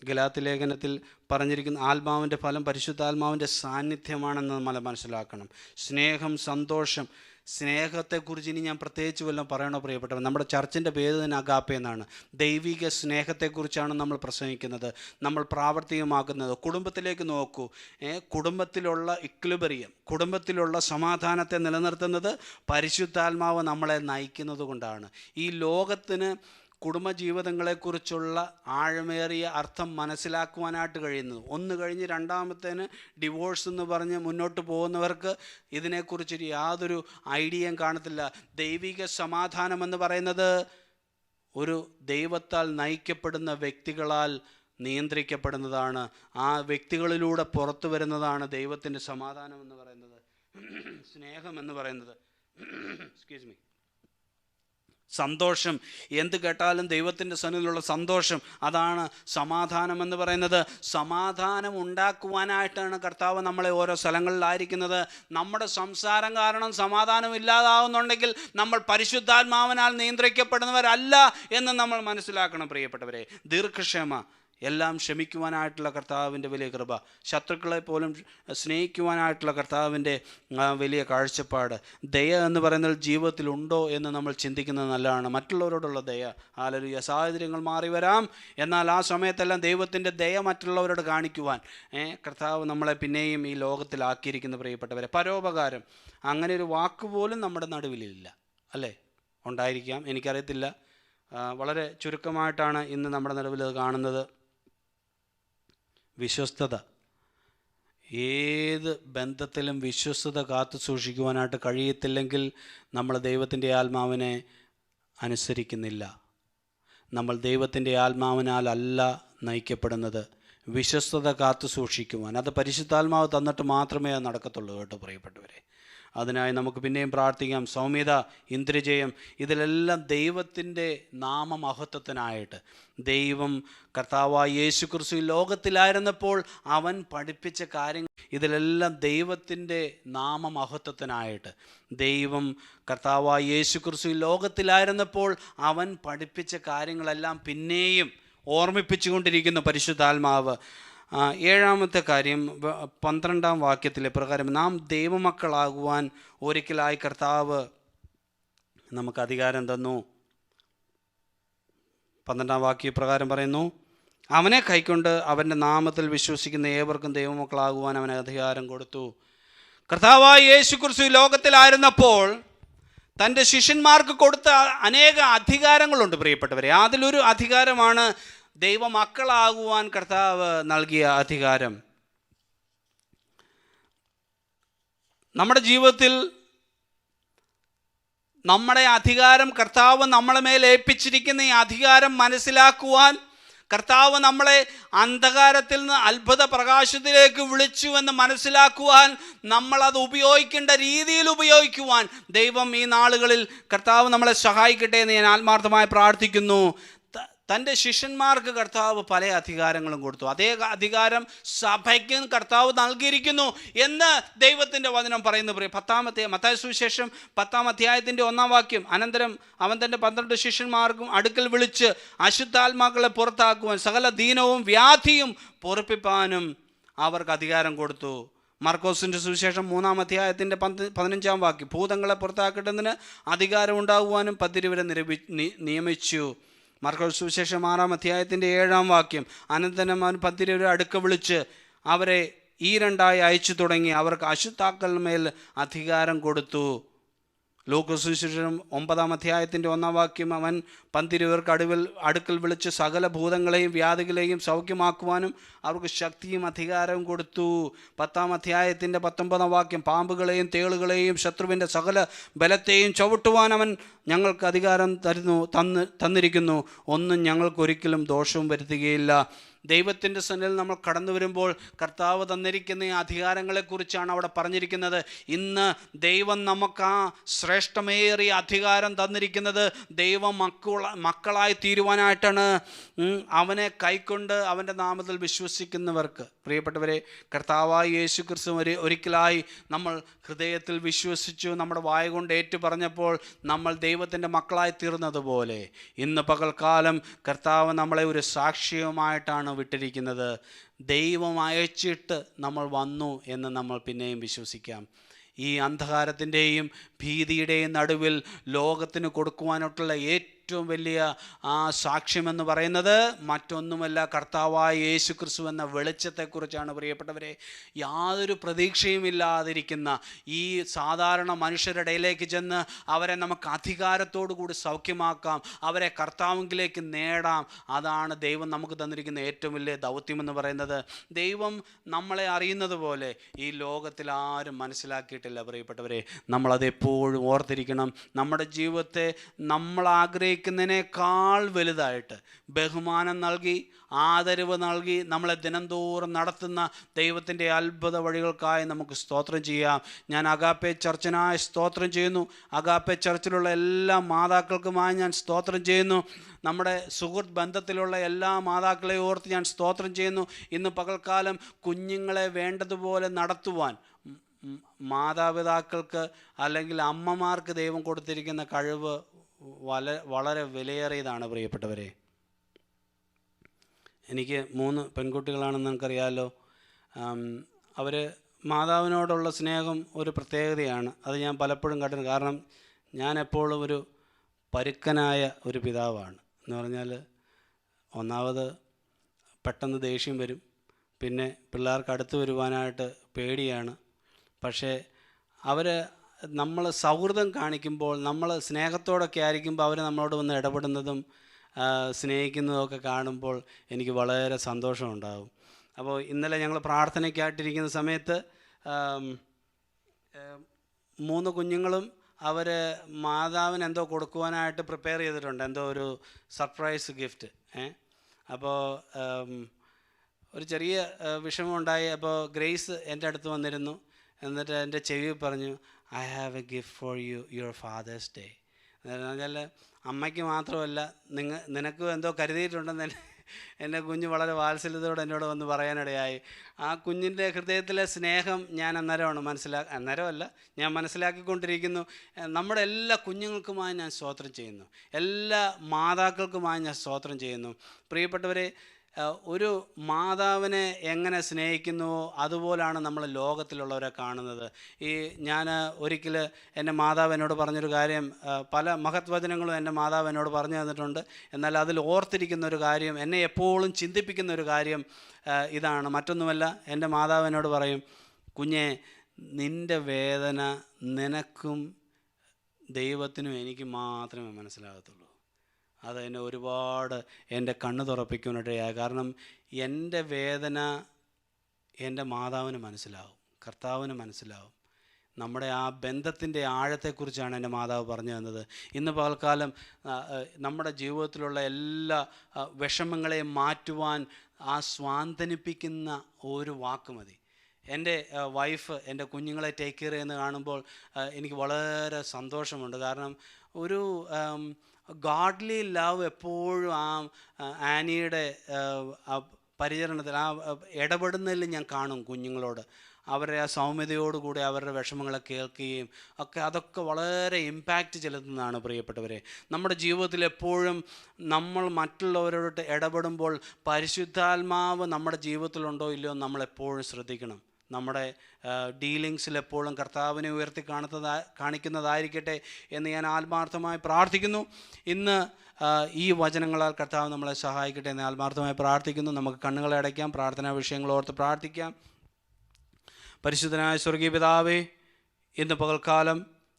ഗലാത്യ ലേഖനത്തിൽ പറഞ്ഞിരിക്കുന്ന ആത്മാവിൻ്റെ ഫലം പരിശുദ്ധാത്മാവിൻ്റെ സാന്നിധ്യമാണെന്ന് നമ്മൾ മനസ്സിലാക്കണം. സ്നേഹം, സന്തോഷം. സ്നേഹത്തെക്കുറിച്ച് ഇനി ഞാൻ പ്രത്യേകിച്ച് വല്ലതും പറയണോ പ്രിയപ്പെട്ടവർ? നമ്മുടെ ചർച്ചിൻ്റെ പേര് തന്നെ അഗാപ്പെ എന്നാണ്. ദൈവിക സ്നേഹത്തെക്കുറിച്ചാണ് നമ്മൾ പ്രസംഗിക്കുന്നത്, നമ്മൾ പ്രാവർത്തികമാക്കുന്നത്. കുടുംബത്തിലേക്ക് നോക്കൂ. കുടുംബത്തിലുള്ള ഇക്വിലിബ്രിയം, കുടുംബത്തിലുള്ള സമാധാനത്തെ നിലനിർത്തുന്നത് പരിശുദ്ധാത്മാവ് നമ്മളെ നയിക്കുന്നത് കൊണ്ടാണ്. ഈ ലോകത്തിന് കുടുംബജീവിതങ്ങളെക്കുറിച്ചുള്ള ആഴമേറിയ അർത്ഥം മനസ്സിലാക്കുവാനായിട്ട് കഴിയുന്നത്. ഒന്ന് കഴിഞ്ഞ് രണ്ടാമത്തേന് ഡിവോഴ്സ് എന്ന് പറഞ്ഞ് മുന്നോട്ട് പോകുന്നവർക്ക് ഇതിനെക്കുറിച്ച് യാതൊരു ഐഡിയയും കാണത്തില്ല. ദൈവിക സമാധാനം എന്ന് പറയുന്നത് ഒരു ദൈവത്താൽ നയിക്കപ്പെടുന്ന വ്യക്തികളാൽ നിയന്ത്രിക്കപ്പെടുന്നതാണ്. ആ വ്യക്തികളിലൂടെ പുറത്തു വരുന്നതാണ് ദൈവത്തിൻ്റെ സമാധാനം എന്ന് പറയുന്നത്, സ്നേഹം എന്ന് പറയുന്നത്. സന്തോഷം, എന്ത് കേട്ടാലും ദൈവത്തിൻ്റെ സന്നിധിയിലുള്ള സന്തോഷം, അതാണ് സമാധാനം എന്ന് പറയുന്നത്. സമാധാനം ഉണ്ടാക്കുവാനായിട്ടാണ് കർത്താവ് നമ്മളെ ഓരോ സ്ഥലങ്ങളിലായിരിക്കുന്നത്. നമ്മുടെ സംസാരം കാരണം സമാധാനം ഇല്ലാതാവുന്നുണ്ടെങ്കിൽ നമ്മൾ പരിശുദ്ധാത്മാവിനാൽ നിയന്ത്രിക്കപ്പെടുന്നവരല്ല എന്ന് നമ്മൾ മനസ്സിലാക്കണം പ്രിയപ്പെട്ടവരെ. ദീർഘക്ഷമ, എല്ലാം ക്ഷമിക്കുവാനായിട്ടുള്ള കർത്താവിൻ്റെ വലിയ കൃപ, ശത്രുക്കളെ പോലും സ്നേഹിക്കുവാനായിട്ടുള്ള കർത്താവിൻ്റെ വലിയ കാഴ്ചപ്പാട്, ദയ എന്ന് പറയുന്നത് ജീവിതത്തിലുണ്ടോ എന്ന് നമ്മൾ ചിന്തിക്കുന്നത് നല്ലതാണ്. മറ്റുള്ളവരോടുള്ള ദയ. ഹല്ലേലൂയ. സാഹചര്യങ്ങൾ മാറി വരാം, എന്നാൽ ആ സമയത്തെല്ലാം ദൈവത്തിൻ്റെ ദയ മറ്റുള്ളവരോട് കാണിക്കുവാൻ കർത്താവ് നമ്മളെ പിന്നെയും ഈ ലോകത്തിലാക്കിയിരിക്കുന്ന പ്രിയപ്പെട്ടവരെ. പരോപകാരം, അങ്ങനെ ഒരു വാക്കുപോലും നമ്മുടെ നടുവിലില്ല, അല്ലേ? ഉണ്ടായിരിക്കാം, എനിക്കറിയത്തില്ല. വളരെ ചുരുക്കമായിട്ടാണ് ഇന്ന് നമ്മുടെ നടുവിൽ കാണുന്നത്. വിശ്വസ്തത, ഏത് ബന്ധത്തിലും വിശ്വസ്തത കാത്തു സൂക്ഷിക്കുവാനായിട്ട് കഴിയത്തില്ലെങ്കിൽ നമ്മൾ ദൈവത്തിൻ്റെ ആത്മാവിനെ അനുസരിക്കുന്നില്ല. നമ്മൾ ദൈവത്തിൻ്റെ ആത്മാവിനാൽ അല്ല നയിക്കപ്പെടുന്നത്. വിശ്വസ്തത കാത്തു സൂക്ഷിക്കുവാൻ അത് പരിശുദ്ധാത്മാവ് തന്നിട്ട് മാത്രമേ അത് നടക്കത്തുള്ളൂ കേട്ടോ പ്രിയപ്പെട്ടവരെ. അതിനായി നമുക്ക് പിന്നെയും പ്രാർത്ഥിക്കാം. സൗമ്യത, ഇന്ദ്രിജയം, ഇതിലെല്ലാം ദൈവത്തിൻ്റെ നാമമഹത്വത്തിനായിട്ട്. ദൈവം കർത്താവായ യേശു ക്രിസ്തു ലോകത്തിലായിരുന്നപ്പോൾ അവൻ പഠിപ്പിച്ച കാര്യങ്ങൾ, ഇതിലെല്ലാം ദൈവത്തിൻ്റെ നാമമഹത്വത്തിനായിട്ട്. ദൈവം കർത്താവായ യേശു ക്രിസ്തു ലോകത്തിലായിരുന്നപ്പോൾ അവൻ പഠിപ്പിച്ച കാര്യങ്ങളെല്ലാം പിന്നെയും ഓർമ്മിപ്പിച്ചുകൊണ്ടിരിക്കുന്നു പരിശുദ്ധാത്മാവ്. 7-ാമത്തെ കാര്യം 12-ാം വാക്യത്തിലെ പ്രകാരം, നാം ദൈവമക്കളാകുവാൻ ഒരിക്കലായി കർത്താവ് നമുക്ക് അധികാരം തന്നു. 12-ാം വാക്യപ്രകാരം പറയുന്നു, അവനെ കൈക്കൊണ്ട് അവൻ്റെ നാമത്തിൽ വിശ്വസിക്കുന്ന ഏവർക്കും ദൈവമക്കളാകുവാൻ അവന് അധികാരം കൊടുത്തു. കർത്താവായ യേശു ക്രിസ്തു ലോകത്തിലായിരുന്നപ്പോൾ തൻ്റെ ശിഷ്യന്മാർക്ക് കൊടുത്ത അനേക അധികാരങ്ങളുണ്ട് പ്രിയപ്പെട്ടവരെ. അതിലൊരു അധികാരമാണ് ദൈവമക്കളാകുവാൻ കർത്താവ് നൽകിയ അധികാരം. നമ്മുടെ ജീവിതത്തിൽ നമ്മുടെ അധികാരം, കർത്താവ് നമ്മളെ മേൽ ഏൽപ്പിച്ചിരിക്കുന്ന ഈ അധികാരം മനസ്സിലാക്കുവാൻ, കർത്താവ് നമ്മളെ അന്ധകാരത്തിൽ നിന്ന് അത്ഭുത പ്രകാശത്തിലേക്ക് വിളിച്ചു എന്ന് മനസ്സിലാക്കുവാൻ, നമ്മളത് ഉപയോഗിക്കേണ്ട രീതിയിൽ ഉപയോഗിക്കുവാൻ ദൈവം ഈ നാളുകളിൽ കർത്താവ് നമ്മളെ സഹായിക്കട്ടെ എന്ന് ഞാൻ ആത്മാർത്ഥമായി പ്രാർത്ഥിക്കുന്നു. തൻ്റെ ശിഷ്യന്മാർക്ക് കർത്താവ് പല അധികാരങ്ങളും കൊടുത്തു. അതേ അധികാരം സഭയ്ക്കും കർത്താവ് നൽകിയിരിക്കുന്നു എന്ന് ദൈവത്തിൻ്റെ വചനം പറയുന്നു. മത്തായി സുവിശേഷം 10-ാം അധ്യായത്തിൻ്റെ 1-ാം വാക്യം, അനന്തരം അവൻ തൻ്റെ 12 ശിഷ്യന്മാർക്കും അടുക്കൽ വിളിച്ച് അശുദ്ധാത്മാക്കളെ പുറത്താക്കുവാൻ സകല ദീനവും വ്യാധിയും പൊറുപ്പിപ്പാനും അവർക്ക് അധികാരം കൊടുത്തു. മർക്കോസിൻ്റെ സുവിശേഷം 3-ാം അധ്യായത്തിൻ്റെ 15-ാം വാക്യം, ഭൂതങ്ങളെ പുറത്താക്കേണ്ടതിന് അധികാരം ഉണ്ടാകുവാനും 10 പേരെ നിയമിച്ചു. മർക്കോസ് സുവിശേഷം 6-ാം അധ്യായത്തിൻ്റെ 7-ാം വാക്യം, അനന്തരം അവൻ 10 പേരെ അടുക്ക വിളിച്ച് അവരെ ഈ 2-ആയി അയച്ചു തുടങ്ങി അവർക്ക് അശുദ്ധാക്കളുടെ മേൽ അധികാരം കൊടുത്തു. ലൂക്കോസ് സുവിശേഷം 9-ാം അധ്യായത്തിൻ്റെ 1-ാം വാക്യം, അവൻ 12 പേർക്ക് അടുക്കൽ വിളിച്ച് സകല ഭൂതങ്ങളെയും വ്യാധികളെയും സൗഖ്യമാക്കുവാനും അവർക്ക് ശക്തിയും അധികാരവും കൊടുത്തു. 10-ാം അധ്യായത്തിൻ്റെ 19-ാം വാക്യം, പാമ്പുകളെയും തേളുകളെയും ശത്രുവിൻ്റെ സകല ബലത്തെയും ചവിട്ടുവാൻ അവൻ ഞങ്ങൾക്ക് അധികാരം തന്നിരിക്കുന്നു, ഒന്നും ഞങ്ങൾക്കൊരിക്കലും ദോഷവും വരുത്തുകയില്ല. ദൈവത്തിൻ്റെ സന്നിധിയിൽ നമ്മൾ കടന്നു വരുമ്പോൾ കർത്താവ് തന്നിരിക്കുന്ന ഈ അധികാരങ്ങളെക്കുറിച്ചാണ് അവിടെ പറഞ്ഞിരിക്കുന്നത്. ഇന്ന് ദൈവം നമുക്ക് ആ ശ്രേഷ്ഠമേറിയ അധികാരം തന്നിരിക്കുന്നത് മക്കളായി തീരുവാനായിട്ടാണ്. അവനെ കൈക്കൊണ്ട് അവൻ്റെ നാമത്തിൽ വിശ്വസിക്കുന്നവർക്ക്. പ്രിയപ്പെട്ടവരെ, കർത്താവായ യേശു ക്രിസ്തു ഒരിക്കലായി നമ്മൾ ഹൃദയത്തിൽ വിശ്വസിച്ചു, നമ്മുടെ വായ കൊണ്ട് ഏറ്റു പറഞ്ഞപ്പോൾ നമ്മൾ ദൈവത്തിൻ്റെ മക്കളായി തീർന്നതുപോലെ ഇന്ന് പകൽക്കാലം കർത്താവ് നമ്മളെ ഒരു സാക്ഷ്യമായിട്ടാണ് വിട്ടിരിക്കുന്നത്. ദൈവം അയച്ചിട്ട് നമ്മൾ വന്നു എന്ന് നമ്മൾ പിന്നെയും വിശ്വസിക്കാം. ഈ അന്ധകാരത്തിൻ്റെയും ഭീതിയുടെയും നടുവിൽ ലോകത്തിന് കൊടുക്കുവാനായിട്ടുള്ള ഏറ്റവും വലിയ ആ സാക്ഷ്യമെന്ന് പറയുന്നത് മറ്റൊന്നുമല്ല, കർത്താവായ യേശു ക്രിസ്തു എന്ന വെളിച്ചത്തെക്കുറിച്ചാണ്. പ്രിയപ്പെട്ടവരെ, യാതൊരു പ്രതീക്ഷയും ഇല്ലാതിരിക്കുന്ന ഈ സാധാരണ മനുഷ്യരുടെ ഇടയിലേക്ക് ചെന്ന് അവരെ നമുക്ക് അധികാരത്തോടു കൂടി സൗഖ്യമാക്കാം, അവരെ കർത്താവിലേക്ക് നേടാം. അതാണ് ദൈവം നമുക്ക് തന്നിരിക്കുന്ന ഏറ്റവും വലിയ ദൗത്യമെന്ന് പറയുന്നത്. ദൈവം നമ്മളെ അറിയുന്നത് പോലെ ഈ ലോകത്തിൽ ആരും മനസ്സിലാക്കിയിട്ടില്ല. പ്രിയപ്പെട്ടവരെ, നമ്മളതെപ്പോഴും ഓർത്തിരിക്കണം. നമ്മുടെ ജീവിതത്തെ നമ്മൾ ആഗ്രഹിക്കുന്നതിനേക്കാൾ വലുതായിട്ട് ബഹുമാനം നൽകി, ആദരവ് നൽകി നമ്മളെ ദിനംതോറും നടത്തുന്ന ദൈവത്തിൻ്റെ അത്ഭുത വഴികൾക്കായി നമുക്ക് സ്തോത്രം ചെയ്യാം. ഞാൻ അഗാപ്പെ ചർച്ചിനായി സ്തോത്രം ചെയ്യുന്നു. അഗാപ്പെ ചർച്ചിലുള്ള എല്ലാ മാതാക്കൾക്കുമായി ഞാൻ സ്തോത്രം ചെയ്യുന്നു. നമ്മുടെ സുഹൃത്ത് ബന്ധത്തിലുള്ള എല്ലാ മാതാക്കളെയും ഓർത്ത് ഞാൻ സ്തോത്രം ചെയ്യുന്നു. ഇന്ന് പകൽക്കാലം കുഞ്ഞുങ്ങളെ വേണ്ടതുപോലെ നടത്തുവാൻ മാതാപിതാക്കൾക്ക് അല്ലെങ്കിൽ അമ്മമാർക്ക് ദൈവം കൊടുത്തിരിക്കുന്ന കഴിവ് വളരെ വിലയേറിയതാണ്. പ്രിയപ്പെട്ടവരെ, എനിക്ക് 3 പെൺകുട്ടികളാണെന്ന് നിങ്ങൾക്കറിയാമല്ലോ. അവർ മാതാവിനോടുള്ള സ്നേഹം ഒരു പ്രത്യേകതയാണ്. അത് ഞാൻ പലപ്പോഴും കണ്ടിട്ടുണ്ട്. കാരണം ഞാൻ എപ്പോഴും ഒരു പരുക്കനായ ഒരു പിതാവാണ്. എന്ന് പറഞ്ഞാൽ, ഒന്നാമത് പെട്ടെന്ന് ദേഷ്യം വരും, പിന്നെ പിള്ളേർക്ക് അടുത്ത് വരുവാനായിട്ട് പേടിയാണ്. പക്ഷേ നമ്മൾ സൗഹൃദം കാണിക്കുമ്പോൾ, നമ്മൾ സ്നേഹത്തോടൊക്കെ ആയിരിക്കുമ്പോൾ അവർ നമ്മളോട് വന്ന് ഇടപെടുന്നതും സ്നേഹിക്കുന്നതൊക്കെ കാണുമ്പോൾ എനിക്ക് വളരെ സന്തോഷമുണ്ടാകും. അപ്പോൾ ഇന്നലെ ഞങ്ങൾ പ്രാർത്ഥനയ്ക്കായിട്ടിരിക്കുന്ന സമയത്ത് 3 കുഞ്ഞുങ്ങളും അവർ മാതാവിന് എന്തോ കൊടുക്കുവാനായിട്ട് പ്രിപ്പയർ ചെയ്തിട്ടുണ്ട്, എന്തോ ഒരു സർപ്രൈസ് ഗിഫ്റ്റ്. അപ്പോൾ ഒരു ചെറിയ വിഷമമുണ്ടായി. അപ്പോൾ ഗ്രേസ് എൻ്റെ അടുത്ത് വന്നിരുന്നു. എന്നിട്ട് എൻ്റെ ചെവി പറഞ്ഞു, I have a gift for you, your father's day. എന്ന് പറഞ്ഞാൽ അമ്മയ്ക്ക് മാത്രമല്ല, നിനക്കും എന്തോ കരുതിയിട്ടുണ്ടെന്ന് എൻ്റെ കുഞ്ഞ് വളരെ വാത്സല്യത്തോടെ എന്നോട് വന്ന് പറയാനിടയായി. ആ കുഞ്ഞിൻ്റെ ഹൃദയത്തിലെ സ്നേഹം ഞാൻ അന്നേരമല്ല, ഞാൻ മനസ്സിലാക്കിക്കൊണ്ടിരിക്കുന്നു. നമ്മുടെ എല്ലാ കുഞ്ഞുങ്ങൾക്കുമായി ഞാൻ സ്തോത്രം ചെയ്യുന്നു, എല്ലാ മാതാക്കൾക്കുമായി ഞാൻ സ്തോത്രം ചെയ്യുന്നു. പ്രിയപ്പെട്ടവരെ, ഒരു മാതാവിനെ എങ്ങനെ സ്നേഹിക്കുന്നുവോ അതുപോലാണ് നമ്മൾ ലോകത്തിലുള്ളവരെ കാണുന്നത്. ഞാൻ ഒരിക്കൽ എൻ്റെ മാതാവ് എന്നോട് പറഞ്ഞൊരു കാര്യം, പല മഹത് വചനങ്ങളും എൻ്റെ മാതാവ് എന്നോട് പറഞ്ഞു തന്നിട്ടുണ്ട്. എന്നാൽ അതിൽ ഓർത്തിരിക്കുന്ന ഒരു കാര്യം, എന്നെ എപ്പോഴും ചിന്തിപ്പിക്കുന്ന ഒരു കാര്യം ഇതാണ്. മറ്റൊന്നുമല്ല, എൻ്റെ മാതാവ് എന്നോട് പറയും, കുഞ്ഞെ, നിൻ്റെ വേദന നിനക്കും ദൈവത്തിനും എനിക്ക് മാത്രമേ മനസ്സിലാകത്തുള്ളൂ. അത് എന്നെ ഒരുപാട് എൻ്റെ കണ്ണ് തുറപ്പിക്കാനിടയായി. കാരണം എൻ്റെ വേദന എൻ്റെ മാതാവിന് മനസ്സിലാവും, കർത്താവിന് മനസ്സിലാവും. നമ്മുടെ ആ ബന്ധത്തിൻ്റെ ആഴത്തെക്കുറിച്ചാണ് എൻ്റെ മാതാവ് പറഞ്ഞു തന്നത്. ഇന്ന് പകൽക്കാലം നമ്മുടെ ജീവിതത്തിലുള്ള എല്ലാ വിഷമങ്ങളെയും മാറ്റുവാൻ ആ സ്വാന്തനിപ്പിക്കുന്ന ഒരു വാക്ക് മതി. എൻ്റെ വൈഫ് എൻ്റെ കുഞ്ഞുങ്ങളെ ടേക്ക് കെയർ ചെയ്യുന്നത് കാണുമ്പോൾ എനിക്ക് വളരെ സന്തോഷമുണ്ട്. കാരണം ഒരു ഗാഡ്ലി ലവ് എപ്പോഴും ആ ആനിയുടെ പരിചരണത്തിൽ, ആ ഇടപെടുന്നതിൽ ഞാൻ കാണും. കുഞ്ഞുങ്ങളോട് അവരെ ആ സൗമ്യതയോടുകൂടി അവരുടെ വിഷമങ്ങളെ കേൾക്കുകയും അതൊക്കെ വളരെ ഇമ്പാക്റ്റ് ചെലുത്തുന്നതാണ്. പ്രിയപ്പെട്ടവരെ, നമ്മുടെ ജീവിതത്തിൽ എപ്പോഴും നമ്മൾ മറ്റുള്ളവരോട് ഇടപെടുമ്പോൾ പരിശുദ്ധാത്മാവ് നമ്മുടെ ജീവിതത്തിലുണ്ടോ ഇല്ലയോ നമ്മളെപ്പോഴും ശ്രദ്ധിക്കണം. നമ്മുടെ ഡീലിങ്സിൽ എപ്പോഴും കർത്താവിനെ ഉയർത്തി കാണിക്കുന്നതായിരിക്കട്ടെ എന്ന് ഞാൻ ആത്മാർത്ഥമായി പ്രാർത്ഥിക്കുന്നു. ഇന്ന് ഈ വചനങ്ങളാൽ കർത്താവ് നമ്മളെ സഹായിക്കട്ടെ എന്ന് ആത്മാർത്ഥമായി പ്രാർത്ഥിക്കുന്നു. നമുക്ക് കണ്ണുകളെ അടയ്ക്കാം, പ്രാർത്ഥനാ വിഷയങ്ങൾ ഓർത്ത് പ്രാർത്ഥിക്കാം. പരിശുദ്ധനായ സ്വർഗീയ പിതാവേ, ഇന്ന് പകൽക്കാലം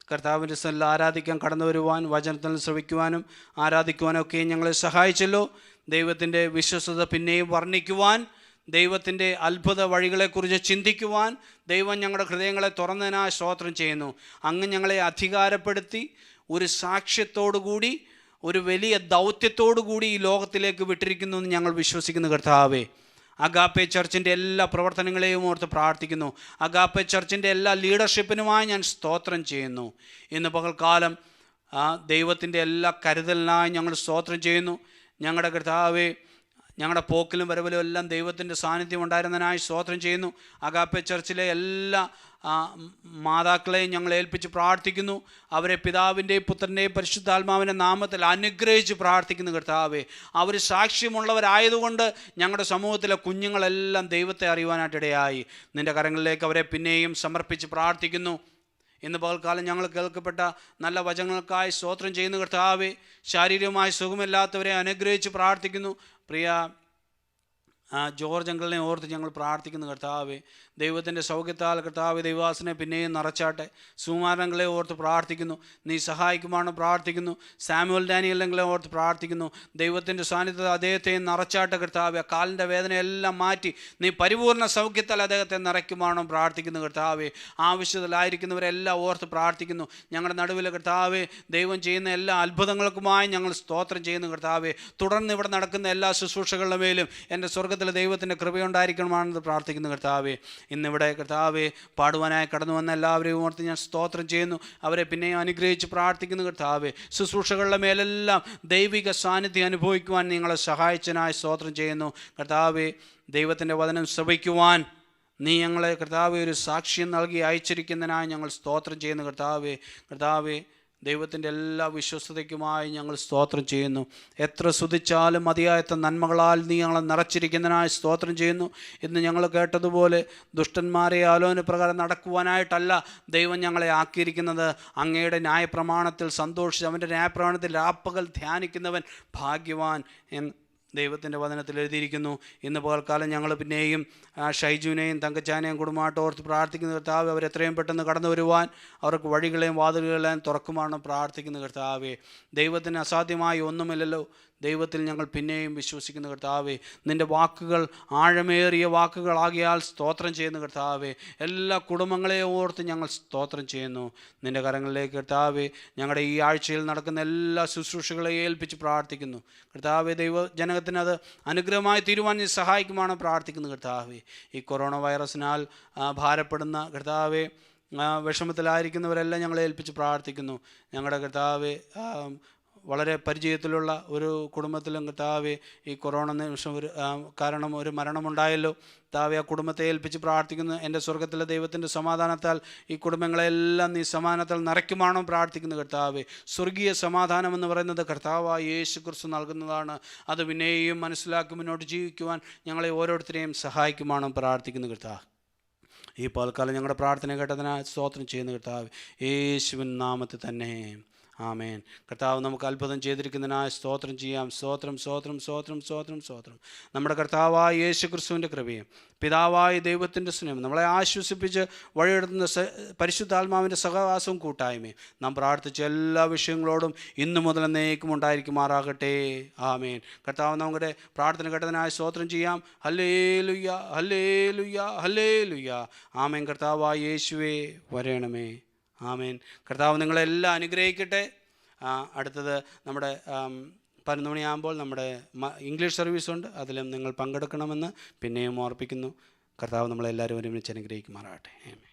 കർത്താവിൻ്റെ സന്നിധിയിൽ ആരാധിക്കാൻ കടന്നു വരുവാൻ, വചനത്തിൽ ശ്രവിക്കുവാനും ആരാധിക്കുവാനും ഒക്കെ ഞങ്ങളെ സഹായിച്ചല്ലോ. ദൈവത്തിൻ്റെ വിശ്വസ്തത പിന്നെയും വർണ്ണിക്കുവാൻ, ദൈവത്തിൻ്റെ അത്ഭുത വഴികളെക്കുറിച്ച് ചിന്തിക്കുവാൻ ദൈവം ഞങ്ങളുടെ ഹൃദയങ്ങളെ തുറന്നതിനായി സ്തോത്രം ചെയ്യുന്നു. അങ്ങ് ഞങ്ങളെ അധികാരപ്പെടുത്തി ഒരു സാക്ഷ്യത്തോടുകൂടി, ഒരു വലിയ ദൗത്യത്തോടുകൂടി ഈ ലോകത്തിലേക്ക് വിട്ടിരിക്കുന്നു എന്ന് ഞങ്ങൾ വിശ്വസിക്കുന്നു. കർത്താവേ, അഗാപ്പെ ചർച്ചിൻ്റെ എല്ലാ പ്രവർത്തനങ്ങളെയും ഓർത്ത് പ്രാർത്ഥിക്കുന്നു. അഗാപ്പെ ചർച്ചിൻ്റെ എല്ലാ ലീഡർഷിപ്പിനുമായി ഞാൻ സ്തോത്രം ചെയ്യുന്നു. ഇന്ന് പകൽക്കാലം ദൈവത്തിൻ്റെ എല്ലാ കരുതലിനായി ഞങ്ങൾ സ്തോത്രം ചെയ്യുന്നു. ഞങ്ങളുടെ കർത്താവേ, ഞങ്ങളുടെ പോക്കിലും വരവിലും എല്ലാം ദൈവത്തിൻ്റെ സാന്നിധ്യം ഉണ്ടായിരുന്നതിനായി സ്തോത്രം ചെയ്യുന്നു. അഗാപ്പെ ചർച്ചിലെ എല്ലാ മാതാക്കളെയും ഞങ്ങൾ ഏൽപ്പിച്ച് പ്രാർത്ഥിക്കുന്നു. അവരെ പിതാവിൻ്റെയും പുത്രൻ്റെയും പരിശുദ്ധാത്മാവിൻ്റെ നാമത്തിൽ അനുഗ്രഹിച്ച് പ്രാർത്ഥിക്കുന്നു. കർത്താവേ, അവർ സാക്ഷ്യമുള്ളവരായതുകൊണ്ട് ഞങ്ങളുടെ സമൂഹത്തിലെ കുഞ്ഞുങ്ങളെല്ലാം ദൈവത്തെ അറിയുവാനായിട്ടിടയായി. നിൻ്റെ കരങ്ങളിലേക്ക് അവരെ പിന്നെയും സമർപ്പിച്ച് പ്രാർത്ഥിക്കുന്നു. ഇന്ന് പകൽക്കാലം ഞങ്ങൾ കേൾക്കപ്പെട്ട നല്ല വചനങ്ങൾക്കായി സ്തോത്രം ചെയ്യുന്നു. കർത്താവേ, ശാരീരികമായി സുഖമില്ലാത്തവരെ അനുഗ്രഹിച്ച് പ്രാർത്ഥിക്കുന്നു. പ്രിയ ജോർജ് അങ്കിളിനെ ഓർത്ത് ഞങ്ങൾ പ്രാർത്ഥിക്കുന്നു. കർത്താവേ, ദൈവത്തിൻ്റെ സൗഖ്യത്താൽ കർത്താവ് ദൈവാസനെ പിന്നെയും നിറച്ചാട്ടെ. സുമാരങ്ങളെ ഓർത്ത് പ്രാർത്ഥിക്കുന്നു, നീ സഹായിക്കുമാണ് പ്രാർത്ഥിക്കുന്നു. സാമുവൽ ഡാനിയലിനെ ഓർത്ത് പ്രാർത്ഥിക്കുന്നു, ദൈവത്തിൻ്റെ സാന്നിധ്യത്തിൽ അദ്ദേഹത്തെ നിറച്ചാട്ടെ. കർത്താവേ, കാലിൻ്റെ വേദനയെല്ലാം മാറ്റി നീ പരിപൂർണ്ണ സൗഖ്യത്താൽ അദ്ദേഹത്തെ നിറയ്ക്കുമാണോ പ്രാർത്ഥിക്കുന്നു. കർത്താവേ, ആവശ്യത്തിലായിരിക്കുന്നവരെല്ലാം ഓർത്ത് പ്രാർത്ഥിക്കുന്നു. ഞങ്ങളുടെ നടുവിൽ കർത്താവേ, ദൈവം ചെയ്യുന്ന എല്ലാ അത്ഭുതങ്ങൾക്കുമായി ഞങ്ങൾ സ്തോത്രം ചെയ്യുന്നു. കർത്താവേ, തുടർന്ന് ഇവിടെ നടക്കുന്ന എല്ലാ ശുശ്രൂഷകളുടെ മേലും എൻ്റെ സ്വർഗ്ഗത്തിൽ ദൈവത്തിൻ്റെ കൃപയുണ്ടായിരിക്കണമെന്ന് പ്രാർത്ഥിക്കുന്നു. കർത്താവേ, ഇന്നിവിടെ കർത്താവെ പാടുവാനായി കടന്നു വന്ന എല്ലാവരെയും ഓർത്ത് ഞാൻ സ്തോത്രം ചെയ്യുന്നു. അവരെ പിന്നെയും അനുഗ്രഹിച്ച് പ്രാർത്ഥിക്കുന്നു. കർത്താവെ, ശുശ്രൂഷകളുടെ മേലെല്ലാം ദൈവിക സാന്നിധ്യം അനുഭവിക്കുവാൻ നിങ്ങളെ സഹായിച്ചതിനായി സ്തോത്രം ചെയ്യുന്നു. കർത്താവെ, ദൈവത്തിൻ്റെ വചനം ശ്രവിക്കുവാൻ നീ ഞങ്ങളെ കർത്താവെ ഒരു സാക്ഷ്യം നൽകി അയച്ചിരിക്കുന്നതിനായി ഞങ്ങൾ സ്തോത്രം ചെയ്യുന്നു. കർത്താവെ, ദൈവത്തിൻ്റെ എല്ലാ വിശ്വസ്തതയ്ക്കുമായി ഞങ്ങൾ സ്തോത്രം ചെയ്യുന്നു. എത്ര സ്തുതിച്ചാലും മതിയായത്ത നന്മകളാൽ നീ ഞങ്ങളെ നിറച്ചിരിക്കുന്നതിനായി സ്തോത്രം ചെയ്യുന്നു. ഇന്ന് ഞങ്ങൾ കേട്ടതുപോലെ ദുഷ്ടന്മാരെ ആലോചന പ്രകാരം നടക്കുവാനായിട്ടല്ല ദൈവം ഞങ്ങളെ ആക്കിയിരിക്കുന്നത്. അങ്ങയുടെ ന്യായപ്രമാണത്തിൽ സന്തോഷിച്ച് അവൻ്റെ ന്യായപ്രമാണത്തിൽ രാപ്പകൽ ധ്യാനിക്കുന്നവൻ ഭാഗ്യവാൻ എന്ന് ദൈവത്തിൻ്റെ വചനത്തിൽ എഴുതിയിരിക്കുന്നു. ഇന്ന് പകൽക്കാലം ഞങ്ങൾ പിന്നെയും ഷൈജുവിനെയും തങ്കച്ചാനെയും കുടുംബമായിട്ട് ഓർത്ത് പ്രാർത്ഥിക്കുന്ന കർത്താവേ, അവരെത്രയും പെട്ടെന്ന് കടന്നു വരുവാൻ അവർക്ക് വഴികളെയും വാതിലുകളെയും തുറക്കുമാണ് പ്രാർത്ഥിക്കുന്ന കർത്താവേ. ദൈവത്തിന് അസാധ്യമായി ഒന്നുമില്ലല്ലോ. ദൈവത്തിൽ ഞങ്ങൾ പിന്നെയും വിശ്വസിക്കുന്ന കർത്താവേ. നിൻ്റെ വാക്കുകൾ ആഴമേറിയ വാക്കുകളാകിയാൽ സ്തോത്രം ചെയ്യുന്ന കർത്താവേ. എല്ലാ കുടുംബങ്ങളെയും ഓർത്ത് ഞങ്ങൾ സ്തോത്രം ചെയ്യുന്നു. നിൻ്റെ കരങ്ങളിലേക്ക് കർത്താവേ ഞങ്ങളുടെ ഈ ആഴ്ചയിൽ നടക്കുന്ന എല്ലാ ശുശ്രൂഷകളെ ഏൽപ്പിച്ച് പ്രാർത്ഥിക്കുന്നു കർത്താവേ. ദൈവജനത്തിന് അത് അനുഗ്രഹമായി തീരുവാൻ നീ സഹായിക്കുമാണ് പ്രാർത്ഥിക്കുന്നു കർത്താവേ. ഈ കൊറോണ വൈറസിനാൽ ഭാരപ്പെടുന്ന കർത്താവേ, വിഷമത്തിലായിരിക്കുന്നവരെല്ലാം ഞങ്ങളെ ഏൽപ്പിച്ച് പ്രാർത്ഥിക്കുന്നു. ഞങ്ങളുടെ കർത്താവേ, വളരെ പരിചയത്തിലുള്ള ഒരു കുടുംബത്തിലും കർത്താവേ ഈ കൊറോണ നിമിഷം കാരണം ഒരു മരണമുണ്ടായല്ലോ കർത്താവേ. ആ കുടുംബത്തെ ഏൽപ്പിച്ച് പ്രാർത്ഥിക്കുന്നു. എൻ്റെ സ്വർഗത്തിലെ ദൈവത്തിൻ്റെ സമാധാനത്താൽ ഈ കുടുംബങ്ങളെല്ലാം നീ സമാധാനത്താൽ നിറയ്ക്കുമാണോ പ്രാർത്ഥിക്കുന്നു കർത്താവേ. സ്വർഗീയ സമാധാനം എന്ന് പറയുന്നത് കർത്താവായ യേശു ക്രിസ്തു നൽകുന്നതാണ്. അത് പിന്നെയും മനസ്സിലാക്കി മുന്നോട്ട് ജീവിക്കുവാൻ ഞങ്ങളെ ഓരോരുത്തരെയും സഹായിക്കുമാണോ പ്രാർത്ഥിക്കുന്നു കർത്താവ്. ഈ പൽക്കാലം ഞങ്ങളുടെ പ്രാർത്ഥന കേട്ടതിനായി സ്തോത്രം ചെയ്യുന്ന കർത്താവ് യേശുവിൻ നാമത്തിൽ തന്നെ ആമേൻ. കർത്താവ് നമുക്ക് അത്ഭുതം ചെയ്തിരിക്കുന്നതിനായി സ്തോത്രം ചെയ്യാം. സ്തോത്രം സ്തോത്രം സ്തോത്രം സ്തോത്രം സ്തോത്രം. നമ്മുടെ കർത്താവായ യേശു ക്രിസ്തുവിൻ്റെ കൃപയും പിതാവായ ദൈവത്തിൻ്റെ സ്നേഹം നമ്മളെ ആശ്വസിപ്പിച്ച് വഴിയെടുത്തുന്ന പരിശുദ്ധാത്മാവിൻ്റെ സഹവാസവും കൂട്ടായ്മയും നാം പ്രാർത്ഥിച്ച എല്ലാ വിഷയങ്ങളോടും ഇന്നു മുതൽ എന്നേക്കും ഉണ്ടായിരിക്കുമാറാകട്ടെ. ആമേൻ. കർത്താവ് നമ്മുടെ പ്രാർത്ഥന കേട്ടതിനായി സ്തോത്രം ചെയ്യാം. ഹല്ലേലൂയ ഹല്ലേലൂയ ഹല്ലേലൂയ. ആമേൻ. കർത്താവായ യേശുവേ വരണമേ. ആമേൻ. കർത്താവ് നിങ്ങളെല്ലാം അനുഗ്രഹിക്കട്ടെ. അടുത്തത് നമ്മുടെ 11 മണിയാകുമ്പോൾ നമ്മുടെ ഇംഗ്ലീഷ് സർവീസുണ്ട്. അതിലും നിങ്ങൾ പങ്കെടുക്കണമെന്ന് പിന്നെയും ഓർപ്പിക്കുന്നു. കർത്താവ് നമ്മളെല്ലാവരും ഒരുമിച്ച് അനുഗ്രഹിക്കുമാറാകട്ടെ. ആമേൻ.